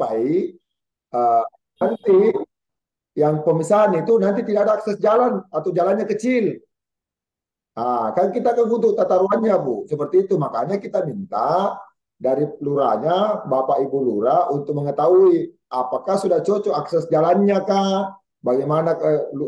sampai eh, nanti yang pemisahan itu nanti tidak ada akses jalan atau jalannya kecil. Nah, kan kita kan butuh tata ruangnya, Bu. Seperti itu. Makanya kita minta dari lurahnya, Bapak Ibu Lurah, untuk mengetahui apakah sudah cocok akses jalannya kah? Bagaimana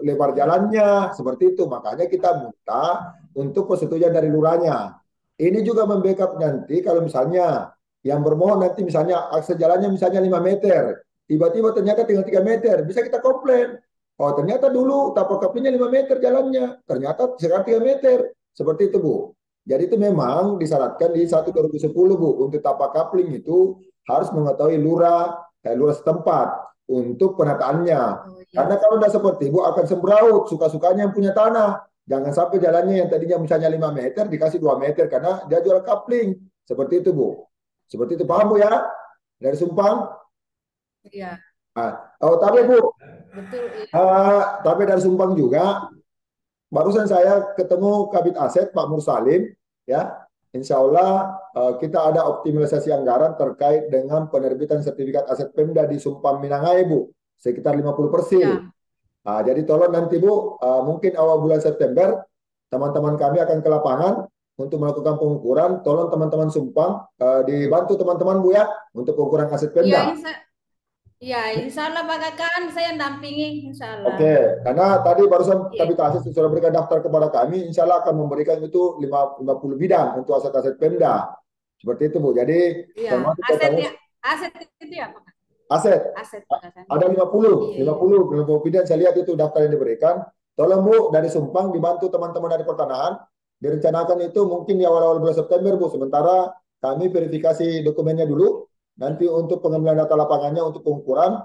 lebar jalannya? Seperti itu. Makanya kita minta untuk persetujuan dari lurahnya. Ini juga membackup nanti kalau misalnya yang bermohon nanti misalnya akses jalannya misalnya 5 meter. Tiba-tiba ternyata tinggal 3 meter. Bisa kita komplain. Oh, ternyata dulu tapak kaplingnya 5 meter jalannya. Ternyata sekarang 3 meter. Seperti itu, Bu. Jadi itu memang disyaratkan di 1/2010, Bu. Untuk tapak kapling itu harus mengetahui lurah setempat untuk penataannya. Oh iya. Karena kalau tidak seperti Bu akan sembraut suka-sukanya yang punya tanah. Jangan sampai jalannya yang tadinya misalnya 5 meter dikasih 2 meter karena dia jual kapling. Seperti itu, Bu. Seperti itu, paham Bu ya? Dari Sumpang. Iya, Nah, oh, tapi iya, Bu, betul. Iya. tapi dari Sumpang juga barusan saya ketemu Kabid Aset Pak Mursalim, ya. Insya Allah kita ada optimalisasi anggaran terkait dengan penerbitan sertifikat aset Pemda di Sumpang Minangkabau, Bu, sekitar 50%. Iya. Nah, jadi tolong nanti Bu, mungkin awal bulan September teman-teman kami akan ke lapangan untuk melakukan pengukuran. Tolong teman-teman Sumpang dibantu teman-teman Bu ya untuk pengukuran aset Iya, Pemda. iya, insya Allah Pak Kakan, saya dampingi, insya Allah. Oke, karena tadi barusan Iya, Kabit Aset sudah berikan daftar kepada kami, insya Allah akan memberikan itu 50 bidang untuk aset-aset Pemda. Seperti itu, Bu. Jadi, iya. termasuk Aset PKS ya, aset itu ya Pak Kakan. aset. Aset Pak Kakan. Ada Iya, 50, iya. 50 bidang saya lihat itu daftar yang diberikan. Tolong, Bu, dari Sumpang dibantu teman-teman dari pertanahan. Direncanakan itu mungkin di awal-awal bulan September, Bu. Sementara kami verifikasi dokumennya dulu. Nanti untuk pengambilan data lapangannya untuk pengukuran,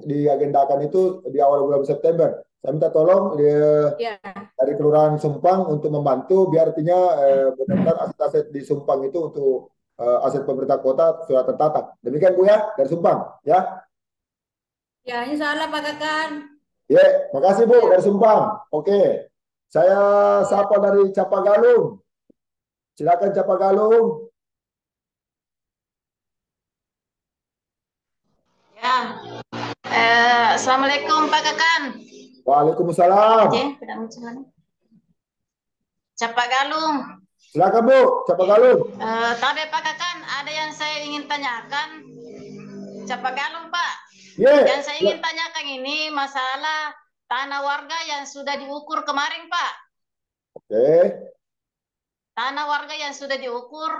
diagendakan itu di awal bulan September. Saya minta tolong Iya, dari Kelurahan Sumpang untuk membantu biar artinya benar-benar aset-aset di Sumpang itu untuk aset pemerintah kota sudah tertata. Demikian Bu ya dari Sumpang ya. ya, insya Allah Pak Kakan. Ya, makasih Bu Iya, dari Sumpang. Oke. Saya iya. sapa dari Capagalung. Silakan Capagalung. Ya, Assalamualaikum Pak Kakan. Waalaikumsalam. Capak Galung. Silakan Bu, Capagalung. Tapi Pak Kakan, ada yang saya ingin tanyakan. Capak Galung Pak. Ya, Yang saya ingin tanyakan ini masalah tanah warga yang sudah diukur kemarin Pak. oke. Tanah warga yang sudah diukur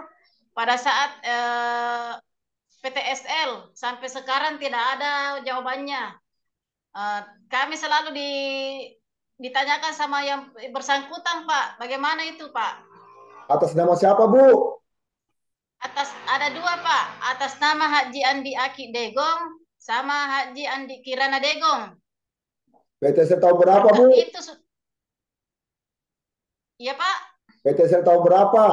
pada saat PTSL sampai sekarang tidak ada jawabannya. Kami selalu ditanyakan sama yang bersangkutan Pak, bagaimana itu Pak? Atas nama siapa Bu? Ada dua Pak, atas nama Haji Andi Aki Degong sama Haji Andi Kirana Degong. PTSL tahun berapa Bu? Itu iya Pak, PTSL tahun berapa?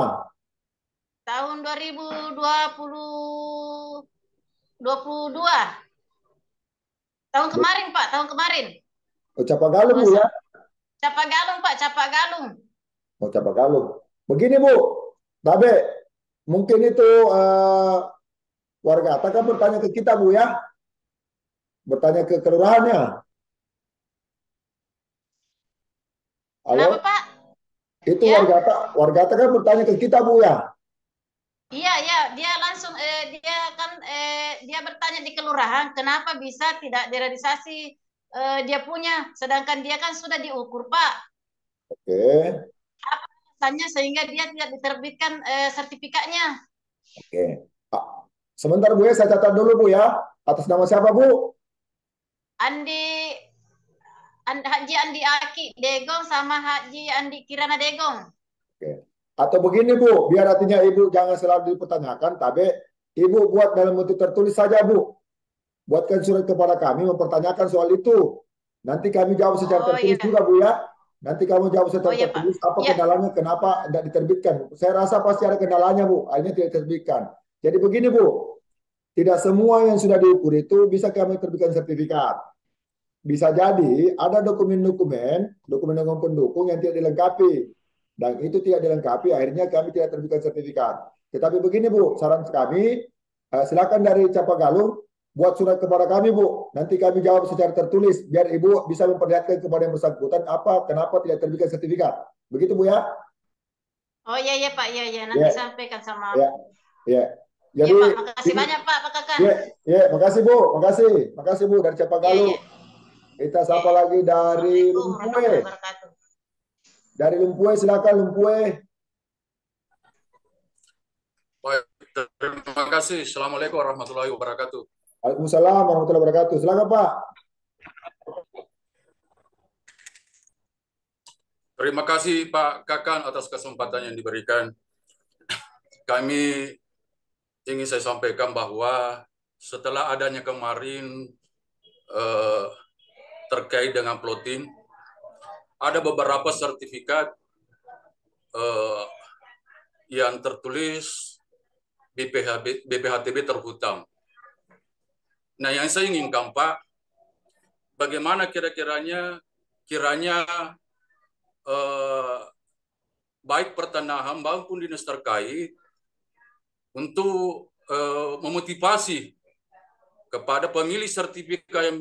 tahun 2022. Tahun kemarin Pak, tahun kemarin. Oh, Capagalung Bu Masa ya. Capak Galung Pak, Capak Galung. Oh, Capagalung. Begini Bu, Babe, mungkin itu warga akan bertanya ke kita Bu ya, bertanya ke kelurahannya. Kenapa Halo, Pak? itu Ya, warga kan bertanya ke kita Bu ya. iya ya, dia langsung dia kan dia bertanya di kelurahan kenapa bisa tidak direalisasi dia punya, sedangkan dia kan sudah diukur Pak. Oke, Tanya sehingga dia tidak diterbitkan sertifikatnya. oke. Ah, sebentar Bu ya, saya catat dulu Bu ya. Atas nama siapa Bu? Andi Haji Andi Aki Degong sama Haji Andi Kirana Degong. Oke. Atau begini Bu, biar artinya Ibu jangan selalu dipertanyakan, tapi Ibu buat dalam bentuk tertulis saja Bu. Buatkan surat kepada kami mempertanyakan soal itu. Nanti kami jawab secara Oh tertulis iya, juga Bu ya. Nanti kamu jawab oh secara iya Pak. tertulis apa Ya, kendalanya, kenapa tidak diterbitkan. Saya rasa pasti ada kendalanya Bu, akhirnya tidak diterbitkan. Jadi begini Bu, tidak semua yang sudah diukur itu bisa kami terbitkan sertifikat. Bisa jadi ada dokumen-dokumen pendukung yang tidak dilengkapi. Dan itu tidak dilengkapi, akhirnya kami tidak terbitkan sertifikat. Tetapi begini Bu, saran kami, silakan dari Capagalung, buat surat kepada kami, Bu. Nanti kami jawab secara tertulis, biar Ibu bisa memperlihatkan kepada yang bersangkutan kenapa tidak terbitkan sertifikat. Begitu, Bu ya? Oh iya iya Pak, iya iya nanti Ya, sampaikan sama. ya, ya. Iya Jadi Pak, makasih ini, banyak Pak, Pak Kakan. ya, ya, makasih Bu, makasih Bu dari Iya Cipagalu. iya. Kita Iya, sapa iya. lagi dari Assalamualaikum Lumpue. warahmatullahi wabarakatuh. Dari Lumpue, silakan Lumpue. Baik, terima kasih. Assalamualaikum warahmatullahi wabarakatuh. Waalaikumsalam warahmatullahi wabarakatuh. Silakan Pak. Terima kasih Pak Kakan atas kesempatan yang diberikan. Kami ingin saya sampaikan bahwa setelah adanya kemarin terkait dengan plotting, ada beberapa sertifikat yang tertulis BPHTB terhutang. Nah, yang saya inginkan Pak, bagaimana kiranya baik pertanahan maupun dinas terkait untuk memotivasi kepada pemilih sertifikat yang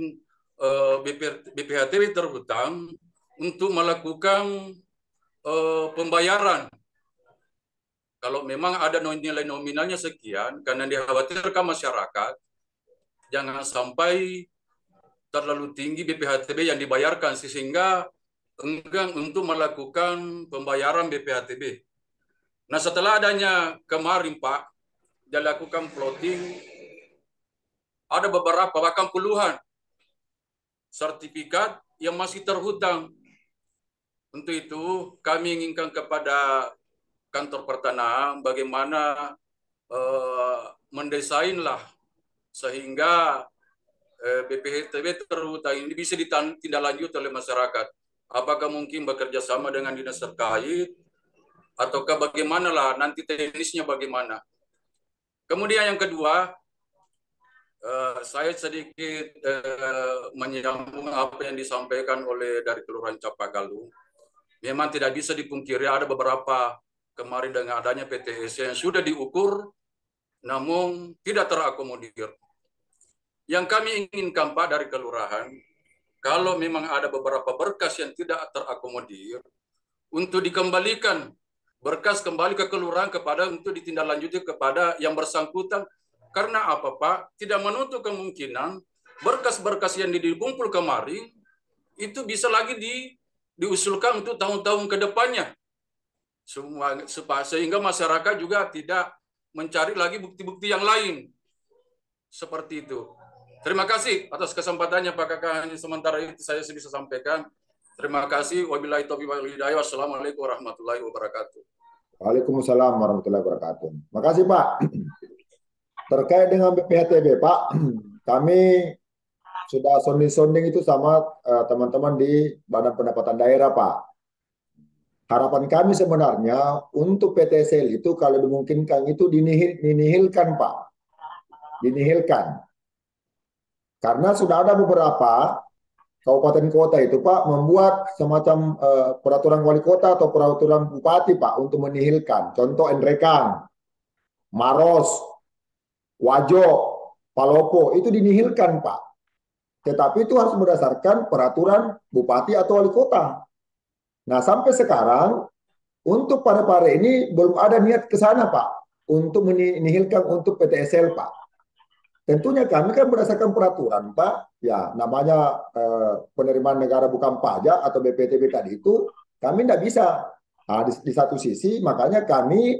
BPHTB terhutang untuk melakukan pembayaran. Kalau memang ada nilai nominalnya sekian, karena dikhawatirkan masyarakat jangan sampai terlalu tinggi BPHTB yang dibayarkan sehingga enggan untuk melakukan pembayaran BPHTB. Nah, setelah adanya kemarin Pak, dia lakukan plotting, ada beberapa bahkan puluhan sertifikat yang masih terhutang. Untuk itu kami inginkan kepada kantor pertanahan bagaimana mendesainlah sehingga BPHTB terhutang ini bisa ditindaklanjuti oleh masyarakat. Apakah mungkin bekerja sama dengan dinas terkait ataukah bagaimana lah nanti teknisnya bagaimana. Kemudian yang kedua, saya sedikit menyambung apa yang disampaikan oleh dari Kelurahan Cipagalu. Memang tidak bisa dipungkiri ada beberapa kemarin dengan adanya PTS yang sudah diukur namun tidak terakomodir. Yang kami inginkan Pak dari Kelurahan, kalau memang ada beberapa berkas yang tidak terakomodir, untuk dikembalikan berkas kembali ke kelurahan kepada untuk ditindaklanjuti kepada yang bersangkutan. Karena apa Pak? Tidak menutup kemungkinan berkas-berkas yang dikumpul kemarin itu bisa lagi diusulkan untuk tahun-tahun ke depannya. Sehingga masyarakat juga tidak mencari lagi bukti-bukti yang lain. Seperti itu. Terima kasih atas kesempatannya Pak Kakak. Sementara itu saya bisa sampaikan. Terima kasih. Wabillahi taufiq wal hidayah. Wassalamualaikum warahmatullahi wabarakatuh. Waalaikumsalam warahmatullahi wabarakatuh. Makasih Pak. Terkait dengan BPHTB Pak, kami sudah sounding-sounding itu sama teman-teman di Badan Pendapatan Daerah Pak. Harapan kami sebenarnya untuk PTSL itu kalau dimungkinkan itu dinihilkan Pak. Dinihilkan. Karena sudah ada beberapa kabupaten kota itu Pak membuat semacam peraturan wali kota atau peraturan bupati Pak untuk menihilkan. Contoh Endrekang, Maros, Wajo, Palopo itu dinihilkan Pak. Tetapi itu harus berdasarkan peraturan bupati atau wali kota. Nah sampai sekarang untuk Parepare ini belum ada niat ke sana Pak untuk menihilkan untuk PTSL Pak. Tentunya kami kan berdasarkan peraturan Pak, ya namanya penerimaan negara bukan pajak atau BPTB tadi itu kami tidak bisa. Nah, di satu sisi makanya kami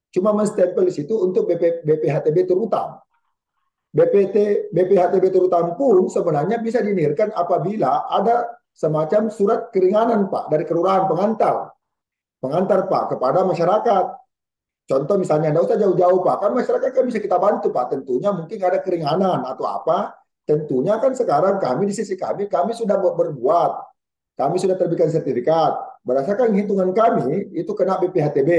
cuma menstempel di situ untuk BPHTB terutang. BPHTB terutang pun sebenarnya bisa dinihilkan apabila ada semacam surat keringanan Pak dari kelurahan pengantar Pak kepada masyarakat. Contoh misalnya, tidak usah jauh-jauh Pak, kan masyarakat kan bisa kita bantu Pak, tentunya mungkin ada keringanan atau apa, tentunya kan sekarang kami di sisi kami sudah berbuat, kami sudah terbitkan sertifikat, berdasarkan hitungan kami itu kena BPHTB,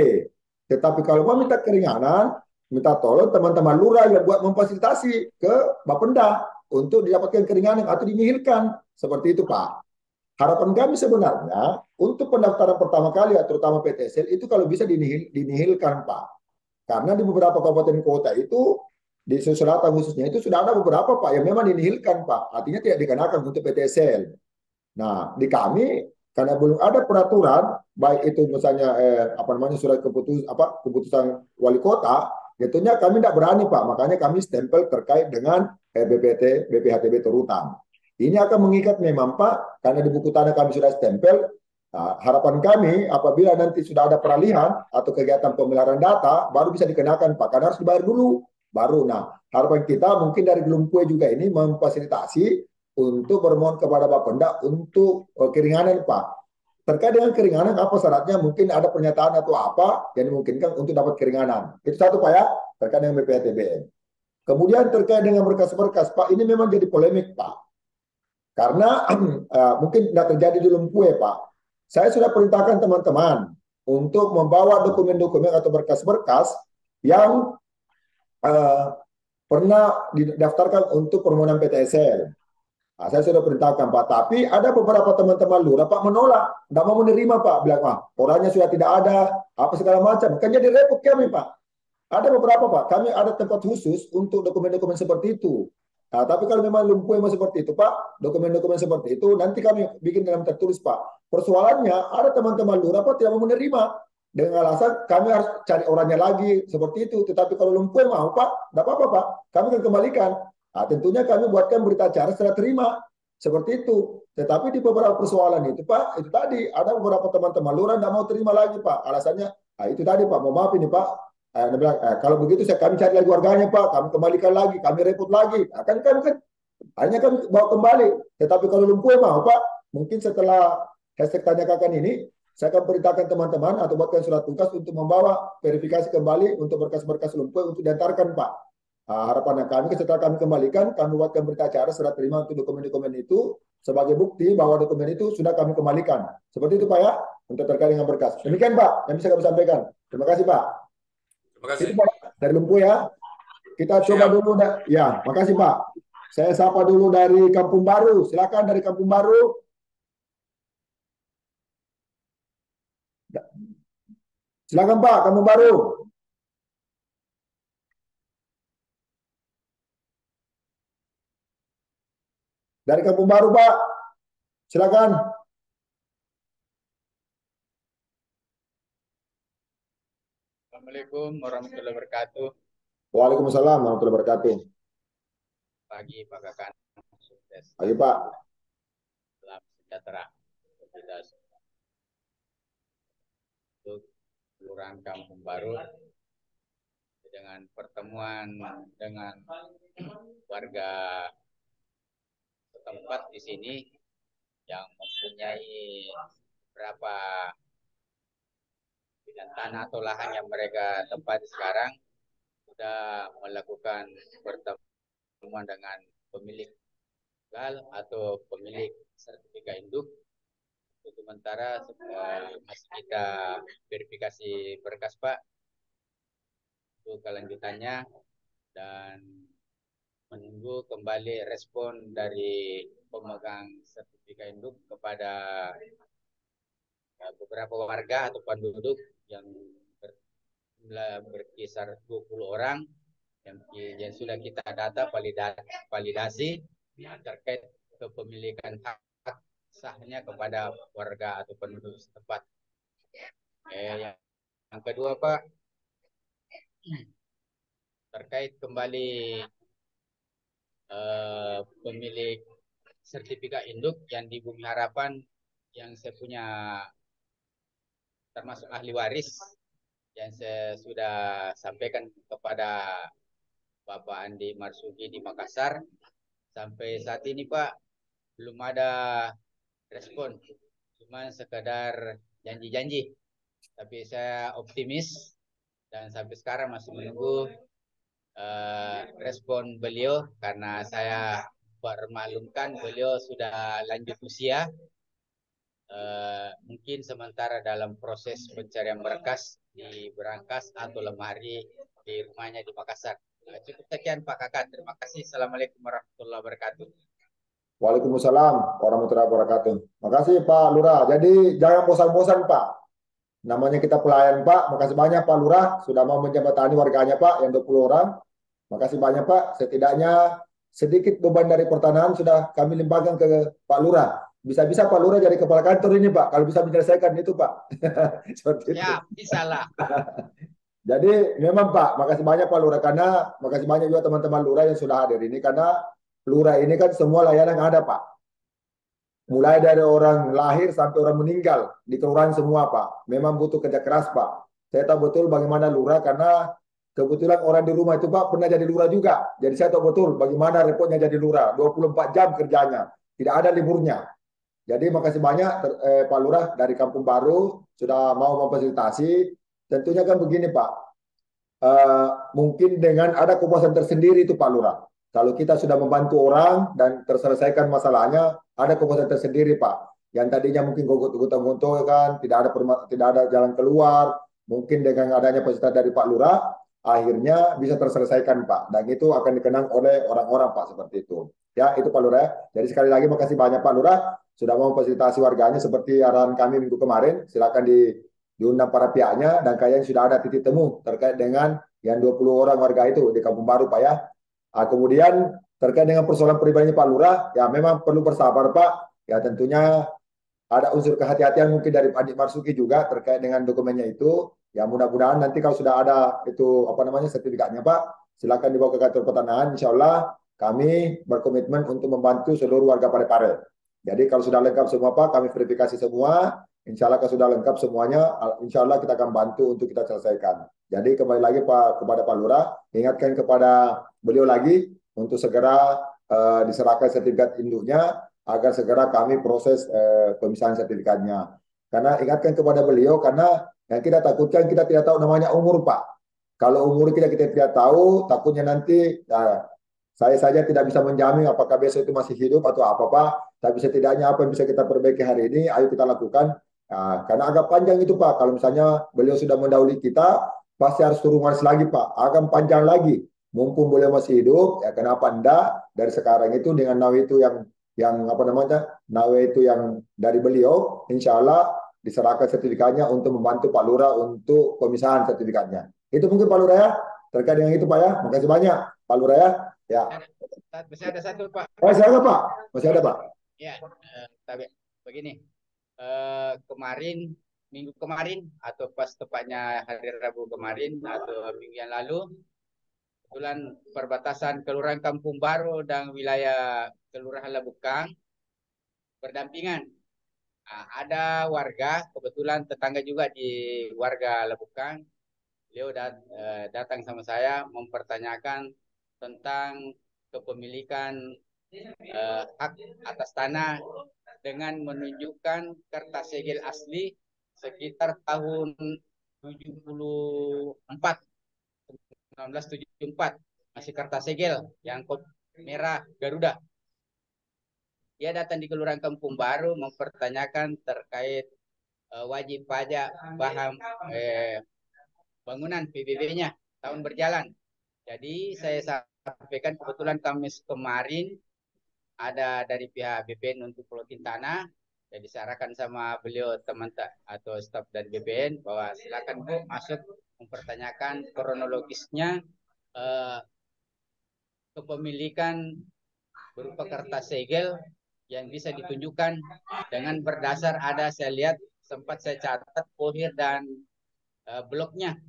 tetapi kalau mau minta keringanan, minta tolong teman-teman lurah yang buat memfasilitasi ke Bapenda untuk didapatkan keringanan atau dinihilkan, seperti itu Pak. Harapan kami sebenarnya untuk pendaftaran pertama kali, terutama PTSL itu kalau bisa dinihilkan Pak. Karena di beberapa kabupaten kota itu di Sulawesi Selatan khususnya itu sudah ada beberapa Pak yang memang dinihilkan Pak, artinya tidak dikenakan untuk PTSL. Nah, di kami karena belum ada peraturan baik itu misalnya apa namanya surat keputusan wali kota, tentunya kami tidak berani Pak, makanya kami stempel terkait dengan BPHTB terutama. Ini akan mengikat memang Pak, karena di buku tanah kami sudah stempel. Nah, harapan kami apabila nanti sudah ada peralihan atau kegiatan pemeliharaan data baru bisa dikenakan Pak, karena harus dibayar dulu baru. Nah, harapan kita mungkin dari Gelumpue juga ini memfasilitasi untuk bermohon kepada Bapenda untuk keringanan Pak. Terkait dengan keringanan apa syaratnya? Mungkin ada pernyataan atau apa yang dimungkinkan untuk dapat keringanan. Itu satu Pak ya, terkait dengan BPHTBM. Kemudian terkait dengan berkas-berkas Pak, ini memang jadi polemik Pak. Karena mungkin tidak terjadi di Lumpue Pak. Saya sudah perintahkan teman-teman untuk membawa dokumen-dokumen atau berkas-berkas yang pernah didaftarkan untuk permohonan PTSL. Nah, saya sudah perintahkan Pak, tapi ada beberapa teman-teman lurah Pak menolak, tidak mau menerima Pak, bilang orangnya sudah tidak ada, apa segala macam. Kan jadi repot kami Pak. Ada beberapa Pak, kami ada tempat khusus untuk dokumen-dokumen seperti itu. Nah, tapi kalau memang lumpuh memang seperti itu Pak, dokumen-dokumen seperti itu nanti kami bikin dalam tertulis Pak. Persoalannya ada teman-teman lurah Pak tidak mau menerima dengan alasan kami harus cari orangnya lagi seperti itu. Tetapi kalau lumpuh mau Pak, tidak apa-apa Pak, kami akan kembalikan. Nah, tentunya kami buatkan berita acara setelah terima seperti itu. Tetapi di beberapa persoalan itu Pak, itu tadi ada beberapa teman-teman lurah tidak mau terima lagi Pak. Alasannya, itu tadi Pak, mau maaf ini Pak. Dia bilang, kalau begitu kami cari lagi warganya Pak, kami kembalikan lagi, kami repot lagi. Akan kami kan hanya kami bawa kembali. Tetapi kalau lumpuh mau Pak, mungkin setelah hashtag tanyakan ini, saya akan perintahkan teman-teman atau buatkan surat tugas untuk membawa verifikasi kembali untuk berkas-berkas lumpuh untuk diantarkan Pak. Harapannya kami setelah kami kembalikan, kami buatkan berita acara serah terima untuk dokumen-dokumen itu sebagai bukti bahwa dokumen itu sudah kami kembalikan. Seperti itu Pak ya, untuk terkait dengan berkas. Demikian Pak yang bisa kami sampaikan. Terima kasih Pak. Terima kasih. Itu Pak dari Lumpuh ya. Kita coba dulu. Ya, makasih Pak. Saya sapa dulu dari Kampung Baru. Silakan dari Kampung Baru. Silakan Pak, Kampung Baru. Dari Kampung Baru Pak. Silakan. Assalamualaikum warahmatullahi wabarakatuh. Waalaikumsalam warahmatullahi wabarakatuh. Pagi Pak Kakan. Sukses. Pagi Pak. Salam sejahtera. Kita untuk Kelurahan Kampung Baru dengan pertemuan dengan warga setempat di sini yang mempunyai beberapa bidang tanah atau lahan yang mereka tempati sekarang sudah melakukan pertemuan dengan pemilik legal atau pemilik sertifikat induk. Untuk sementara masih kita verifikasi berkas Pak untuk kelanjutannya dan menunggu kembali respon dari pemegang sertifikat induk kepada beberapa warga atau penduduk yang berkisar 20 orang yang sudah kita data validasi terkait kepemilikan hak sahnya kepada warga atau penduduk setempat. Yang kedua Pak, terkait kembali pemilik sertifikat induk yang di Bumi Harapan yang saya punya termasuk ahli waris yang saya sudah sampaikan kepada Bapak Andi Marsuki di Makassar. Sampai saat ini Pak belum ada respon, cuma sekadar janji-janji. Tapi saya optimis dan sampai sekarang masih menunggu respon beliau karena saya bermaklumkan beliau sudah lanjut usia. Mungkin sementara dalam proses pencarian berkas di Berangkas atau lemari di rumahnya di Makassar. Cukup sekian Pak Kakan. Terima kasih. Assalamualaikum warahmatullahi wabarakatuh. Waalaikumsalam warahmatullahi wabarakatuh. Makasih Pak Lurah. Jadi jangan bosan-bosan Pak. Namanya kita pelayan Pak. Makasih banyak Pak Lurah sudah mau menjembatani warganya Pak yang 20 orang. Makasih banyak Pak. Setidaknya sedikit beban dari pertanahan sudah kami limpahkan ke Pak Lurah. Bisa-bisa Pak Lurah jadi kepala kantor ini Pak. Kalau bisa menyelesaikan itu Pak. Seperti itu. Siap, bisa lah. Jadi memang Pak, makasih banyak Pak Lurah karena makasih banyak juga teman-teman Lurah yang sudah hadir ini karena Lurah ini kan semua layanan yang ada Pak. Mulai dari orang lahir sampai orang meninggal di kelurahan semua Pak. Memang butuh kerja keras Pak. Saya tahu betul bagaimana lurah karena kebetulan orang di rumah itu Pak pernah jadi lurah juga. Jadi saya tahu betul bagaimana repotnya jadi lurah. 24 jam kerjanya. Tidak ada liburnya. Jadi makasih banyak Pak Lurah dari Kampung Baru sudah mau memfasilitasi. Tentunya kan begini Pak, mungkin dengan ada kepuasan tersendiri itu Pak Lurah. Kalau kita sudah membantu orang dan terselesaikan masalahnya, ada kepuasan tersendiri Pak. Yang tadinya mungkin gotong-gotong kan, tidak ada jalan keluar, mungkin dengan adanya fasilitas dari Pak Lurah, akhirnya bisa terselesaikan Pak. Dan itu akan dikenang oleh orang-orang Pak seperti itu. Ya, itu Pak Lurah. Jadi sekali lagi makasih banyak Pak Lurah sudah mau memfasilitasi warganya seperti arahan kami minggu kemarin. Silakan diundang para pihaknya dan kalian sudah ada titik temu terkait dengan yang 20 orang warga itu di Kampung Baru Pak ya. Kemudian terkait dengan persoalan pribadinya Pak Lurah, ya memang perlu bersabar Pak. Ya tentunya ada unsur kehati-hatian mungkin dari Pak Dik Marsuki juga terkait dengan dokumennya itu. Ya mudah-mudahan nanti kalau sudah ada itu apa namanya sertifikatnya Pak, silakan dibawa ke kantor pertanahan. Insya Allah kami berkomitmen untuk membantu seluruh warga Parepare. Jadi kalau sudah lengkap semua Pak, kami verifikasi semua. Insya Allah kalau sudah lengkap semuanya, insya Allah kita akan bantu untuk kita selesaikan. Jadi kembali lagi Pak kepada Pak Lurah, ingatkan kepada beliau lagi untuk segera diserahkan sertifikat induknya agar segera kami proses pemisahan sertifikatnya. Karena ingatkan kepada beliau karena yang kita takutkan kita tidak tahu namanya umur Pak. Kalau umur kita tidak tahu, takutnya nanti saya saja tidak bisa menjamin apakah besok itu masih hidup atau apa Pak. Tapi setidaknya apa yang bisa kita perbaiki hari ini, ayo kita lakukan. Nah, karena agak panjang itu Pak. Kalau misalnya beliau sudah mendahului kita, pasti harus turun waris lagi Pak. Akan panjang lagi. Mumpung beliau masih hidup, ya kenapa enggak dari sekarang itu dengan nawi itu yang apa namanya nawi itu yang dari beliau, insya Allah diserahkan sertifikatnya untuk membantu Pak Lurah untuk pemisahan sertifikatnya. Itu mungkin Pak Lurah ya terkait dengan itu Pak ya. Makasih banyak Pak Lurah ya. Ya. Masih ada satu Pak. Masih ada Pak. Masih ada Pak. Ya, tapi begini. Kemarin minggu kemarin atau pas tepatnya hari Rabu kemarin atau minggu yang lalu kebetulan perbatasan Kelurahan Kampung Baru dan wilayah Kelurahan Labukang berdampingan. Nah, ada warga kebetulan tetangga juga di warga Labukang. Beliau datang sama saya mempertanyakan tentang kepemilikan hak atas tanah dengan menunjukkan kertas segel asli sekitar tahun 74, 1974, masih kertas segel yang merah Garuda. Dia datang di Kelurahan Kampung Baru mempertanyakan terkait wajib pajak bahan bangunan PBB-nya tahun berjalan. Jadi saya sampaikan kebetulan Kamis kemarin ada dari pihak BPN untuk plotin tanah. Jadi disarankan sama beliau teman atau staf dari BPN bahwa silakan Bu masuk mempertanyakan kronologisnya kepemilikan berupa kertas segel yang bisa ditunjukkan dengan berdasar ada saya lihat sempat saya catat pohir dan bloknya.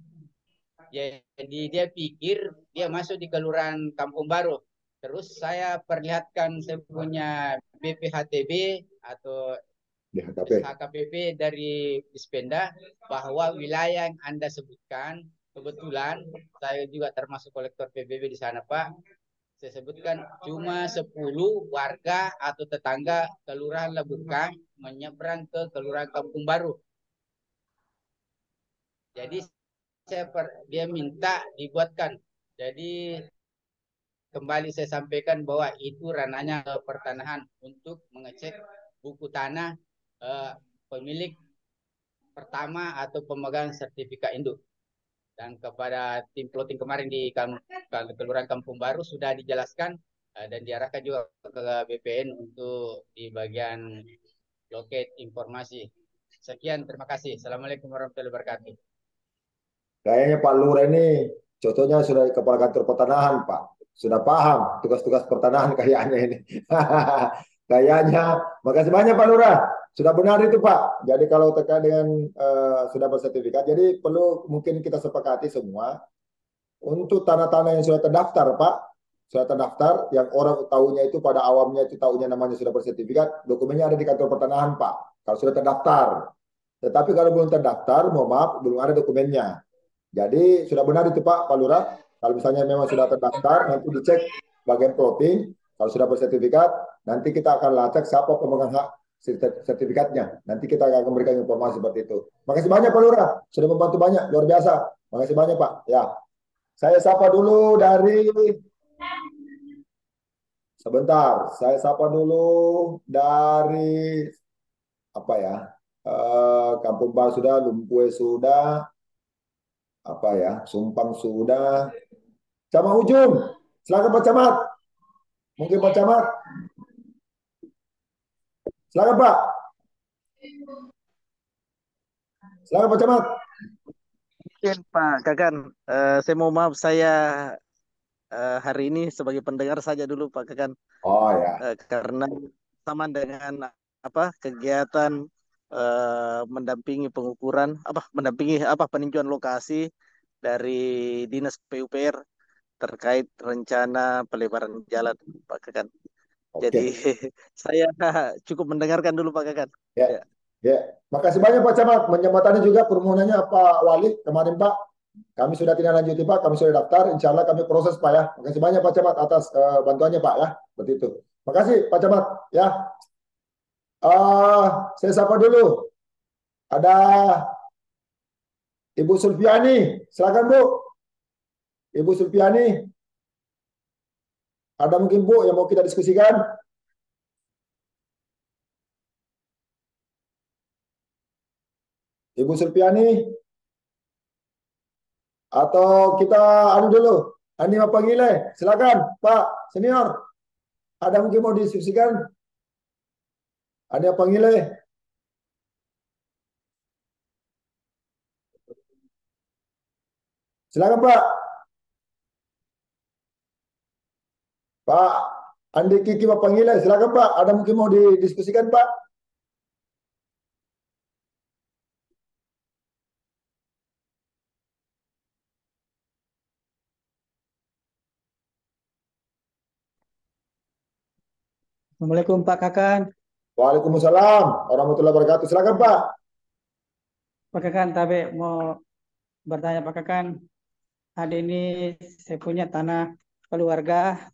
Jadi dia pikir dia masuk di Kelurahan Kampung Baru. Terus saya perlihatkan saya punya BPHTB atau SHKPP dari Dispenda bahwa wilayah yang Anda sebutkan kebetulan saya juga termasuk kolektor PBB di sana Pak. Saya sebutkan cuma 10 warga atau tetangga Kelurahan Labukang menyeberang ke Kelurahan Kampung Baru. Jadi dia minta dibuatkan. Jadi kembali saya sampaikan bahwa itu ranahnya pertanahan untuk mengecek buku tanah pemilik pertama atau pemegang sertifikat induk. Dan kepada tim plotting kemarin di Kelurahan Kampung Baru sudah dijelaskan dan diarahkan juga ke BPN untuk di bagian loket informasi. Sekian, terima kasih. Assalamualaikum warahmatullahi wabarakatuh. Kayaknya Pak Lurah ini Contohnya sudah kepala kantor pertanahan, Pak. Sudah paham tugas-tugas pertanahan kayaknya ini. Kayaknya. Makasih banyak Pak Lurah. Sudah benar itu Pak. Jadi kalau terkait dengan sudah bersertifikat, jadi perlu mungkin kita sepakati semua untuk tanah-tanah yang sudah terdaftar Pak. Sudah terdaftar, yang orang tahunya itu pada awamnya itu tahunya namanya sudah bersertifikat, dokumennya ada di kantor pertanahan Pak. Kalau sudah terdaftar. Tetapi kalau belum terdaftar, mohon maaf, belum ada dokumennya. Jadi sudah benar itu Pak Lurah. Kalau misalnya memang sudah terdaftar, nanti dicek bagian plotting. Kalau sudah bersertifikat, nanti kita akan lacak siapa pemegang hak sertifikatnya. Nanti kita akan memberikan informasi seperti itu. Makasih banyak Pak Lurah, sudah membantu banyak, luar biasa. Makasih banyak Pak. Ya, saya sapa dulu dari sebentar. Saya sapa dulu dari apa ya? Kampung Bah sudah, Lumpue sudah, apa ya? Sumpang sudah. Camat Ujung, silakan Pak Camat. Mungkin Pak Camat, silakan Pak. Silakan Pak Camat. Mungkin Pak Kakan, saya mau maaf saya hari ini sebagai pendengar saja dulu Pak Kakan, Oh ya, karena sama dengan apa kegiatan mendampingi pengukuran mendampingi peninjauan lokasi dari Dinas PUPR terkait rencana pelebaran jalan Pak Kakan. Jadi oke. saya cukup mendengarkan dulu Pak Kakan. Ya, Ya. ya. Makasih banyak Pak Camat. Menjembatani juga permohonannya Pak Wali kemarin Pak. Kami sudah tindak lanjuti Pak, kami sudah daftar. Insya Allah kami proses Pak ya. Makasih banyak Pak Camat atas bantuannya Pak ya. Seperti itu. Makasih Pak Camat ya. Saya sapa dulu. Ada Ibu Sulfiani. Silakan Bu. Ibu Sulfiani. Ada mungkin Bu yang mau kita diskusikan? Ibu Sulfiani. Atau kita anu dulu. Ani Mapangile. Silakan Pak Senior. Ada mungkin mau didiskusikan? Ada Pangile. Silakan Pak. Pak Andi Kiki Pangile. Silakan Pak. Ada mungkin mau didiskusikan Pak? Assalamualaikum Pak Kakan. Waalaikumsalam warahmatullahi wabarakatuh. Silakan Pak. Pak Kakan, tapi mau bertanya Pak Kakan. Hari ini saya punya tanah keluarga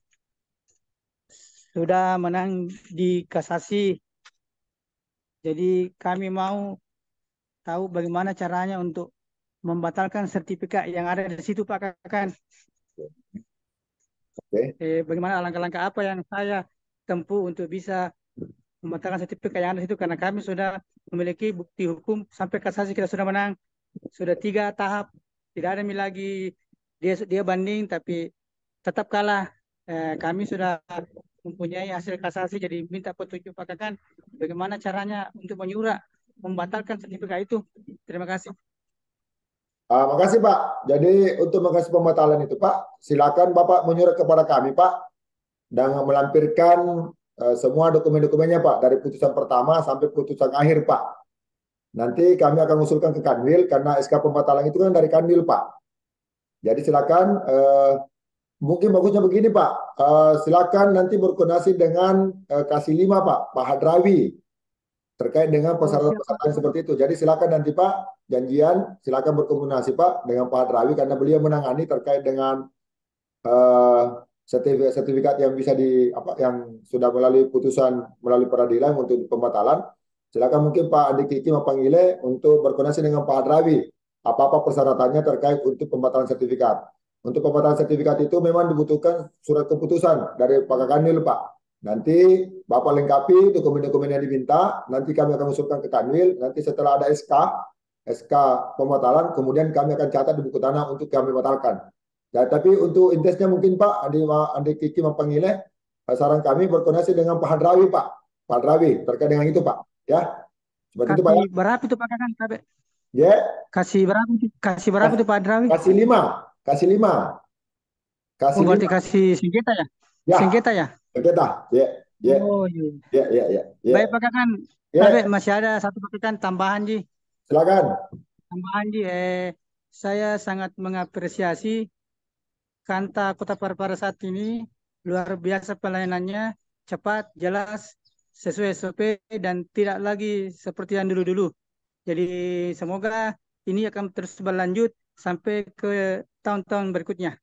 sudah menang di kasasi. Jadi kami mau tahu bagaimana caranya untuk membatalkan sertifikat yang ada di situ Pak Kakan. Oke. Bagaimana langkah-langkah apa yang saya tempuh untuk bisa membatalkan sertifikat yang ada di situ, karena kami sudah memiliki bukti hukum sampai kasasi kita sudah menang, sudah 3 tahap, tidak ada lagi dia banding tapi tetap kalah. Kami sudah mempunyai hasil kasasi, jadi minta petunjuk Pak Kakan bagaimana caranya untuk menyurat membatalkan sertifikat itu. Terima kasih. Makasih Pak. Jadi untuk mengasih pembatalan itu Pak, silakan Bapak menyurat kepada kami Pak dan melampirkan semua dokumen-dokumennya Pak dari putusan pertama sampai putusan akhir Pak. Nanti kami akan usulkan ke Kanwil karena SK pembatalan itu kan dari Kanwil Pak. Jadi silakan mungkin bagusnya begini Pak. Silakan nanti berkoordinasi dengan Kasih 5 Pak Hadrawi terkait dengan persyaratan-persyaratan seperti itu. Jadi silakan nanti Pak janjian, silakan berkomunikasi Pak dengan Pak Hadrawi karena beliau menangani terkait dengan sertifikat yang bisa yang sudah melalui putusan melalui peradilan untuk pembatalan. Silakan mungkin Pak Andi Kiki Mapangile untuk berkoordinasi dengan Pak Hadrawi apa-apa persyaratannya terkait untuk pembatalan sertifikat. Untuk pembatalan sertifikat itu memang dibutuhkan surat keputusan dari Pak Kanwil Pak. Nanti Bapak lengkapi dokumen-dokumen yang diminta, nanti kami akan usulkan ke Kanwil, nanti setelah ada SK pembatalan, kemudian kami akan catat di buku tanah untuk kami batalkan. Ya, tapi untuk intensnya mungkin Pak Andi Kiki Mapangile, saran kami berkoordinasi dengan Pak Hadrawi Pak. Pak Hadrawi terkait dengan itu Pak. Ya, seperti itu Pak. Berapa itu Pak Kakan? Ya. Kasih berapa itu Pak Hadrawi? Kasih 5. Kasih 5. Oh, Kasih berarti 5. kasih sengketa ya? Ya, Sengketa ya? kita. Ya, ya, Oh, iya. ya, ya, ya, ya. Baik Pak Kakan, tapi Ya, masih ada satu Pak Kakan tambahan Ji. silakan. Tambahan Ji, saya sangat mengapresiasi Kanta Kota Parepare saat ini luar biasa pelayanannya, cepat, jelas, sesuai SOP dan tidak lagi seperti yang dulu-dulu. Jadi semoga ini akan terus berlanjut sampai ke tahun-tahun berikutnya.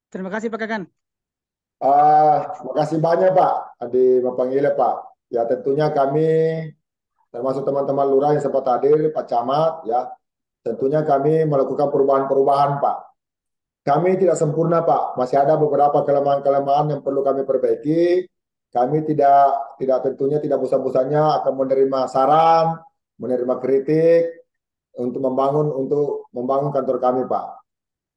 Terima kasih Pak Kakan. Makasih banyak Pak Adi memanggilnya Pak. Ya tentunya kami termasuk teman-teman lurah yang sempat hadir, Pak Camat, ya tentunya kami melakukan perubahan-perubahan Pak. Kami tidak sempurna Pak, masih ada beberapa kelemahan-kelemahan yang perlu kami perbaiki. Kami tidak tentunya tidak bosan-bosannya akan menerima saran, menerima kritik untuk membangun kantor kami Pak.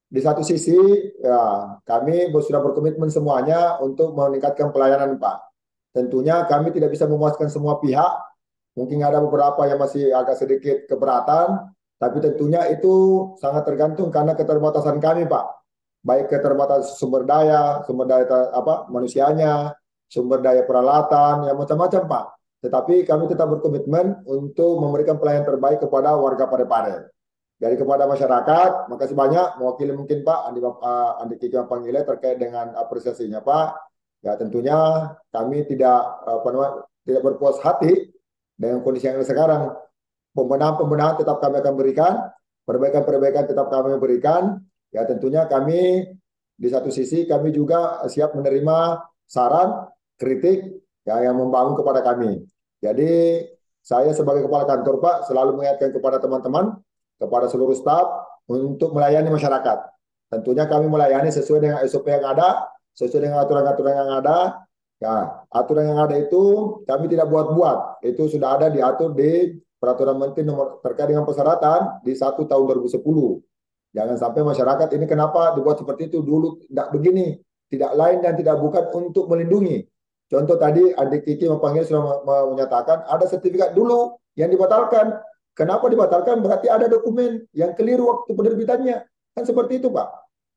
Di satu sisi ya kami sudah berkomitmen semuanya untuk meningkatkan pelayanan Pak. Tentunya kami tidak bisa memuaskan semua pihak. Mungkin ada beberapa yang masih agak sedikit keberatan, tapi tentunya itu sangat tergantung karena keterbatasan kami Pak. Baik keterbatasan sumber daya manusianya, sumber daya peralatan, ya macam-macam Pak. Tetapi kami tetap berkomitmen untuk memberikan pelayanan terbaik kepada warga Parepare. Jadi kepada masyarakat, makasih banyak mewakili mungkin Pak Andi Kiki Panggilnya terkait dengan apresiasinya Pak. Ya tentunya kami tidak berpuas hati dengan kondisi yang ada sekarang. Pembenahan-pembenahan tetap kami akan berikan, perbaikan-perbaikan tetap kami berikan. Ya tentunya kami di satu sisi kami juga siap menerima saran, kritik ya, yang membangun kepada kami. Jadi saya sebagai kepala kantor Pak selalu mengingatkan kepada teman-teman, kepada seluruh staf untuk melayani masyarakat. Tentunya kami melayani sesuai dengan SOP yang ada, sesuai dengan aturan-aturan yang ada. Ya, aturan yang ada itu kami tidak buat-buat. Itu sudah ada diatur di Peraturan Menteri nomor terkait dengan persyaratan di 1 tahun 2010. Jangan sampai masyarakat ini kenapa dibuat seperti itu dulu tidak begini, tidak lain dan tidak bukan untuk melindungi. Contoh tadi adik Kiki memanggil sudah menyatakan ada sertifikat dulu yang dibatalkan. Kenapa dibatalkan? Berarti ada dokumen yang keliru waktu penerbitannya. Kan seperti itu, Pak.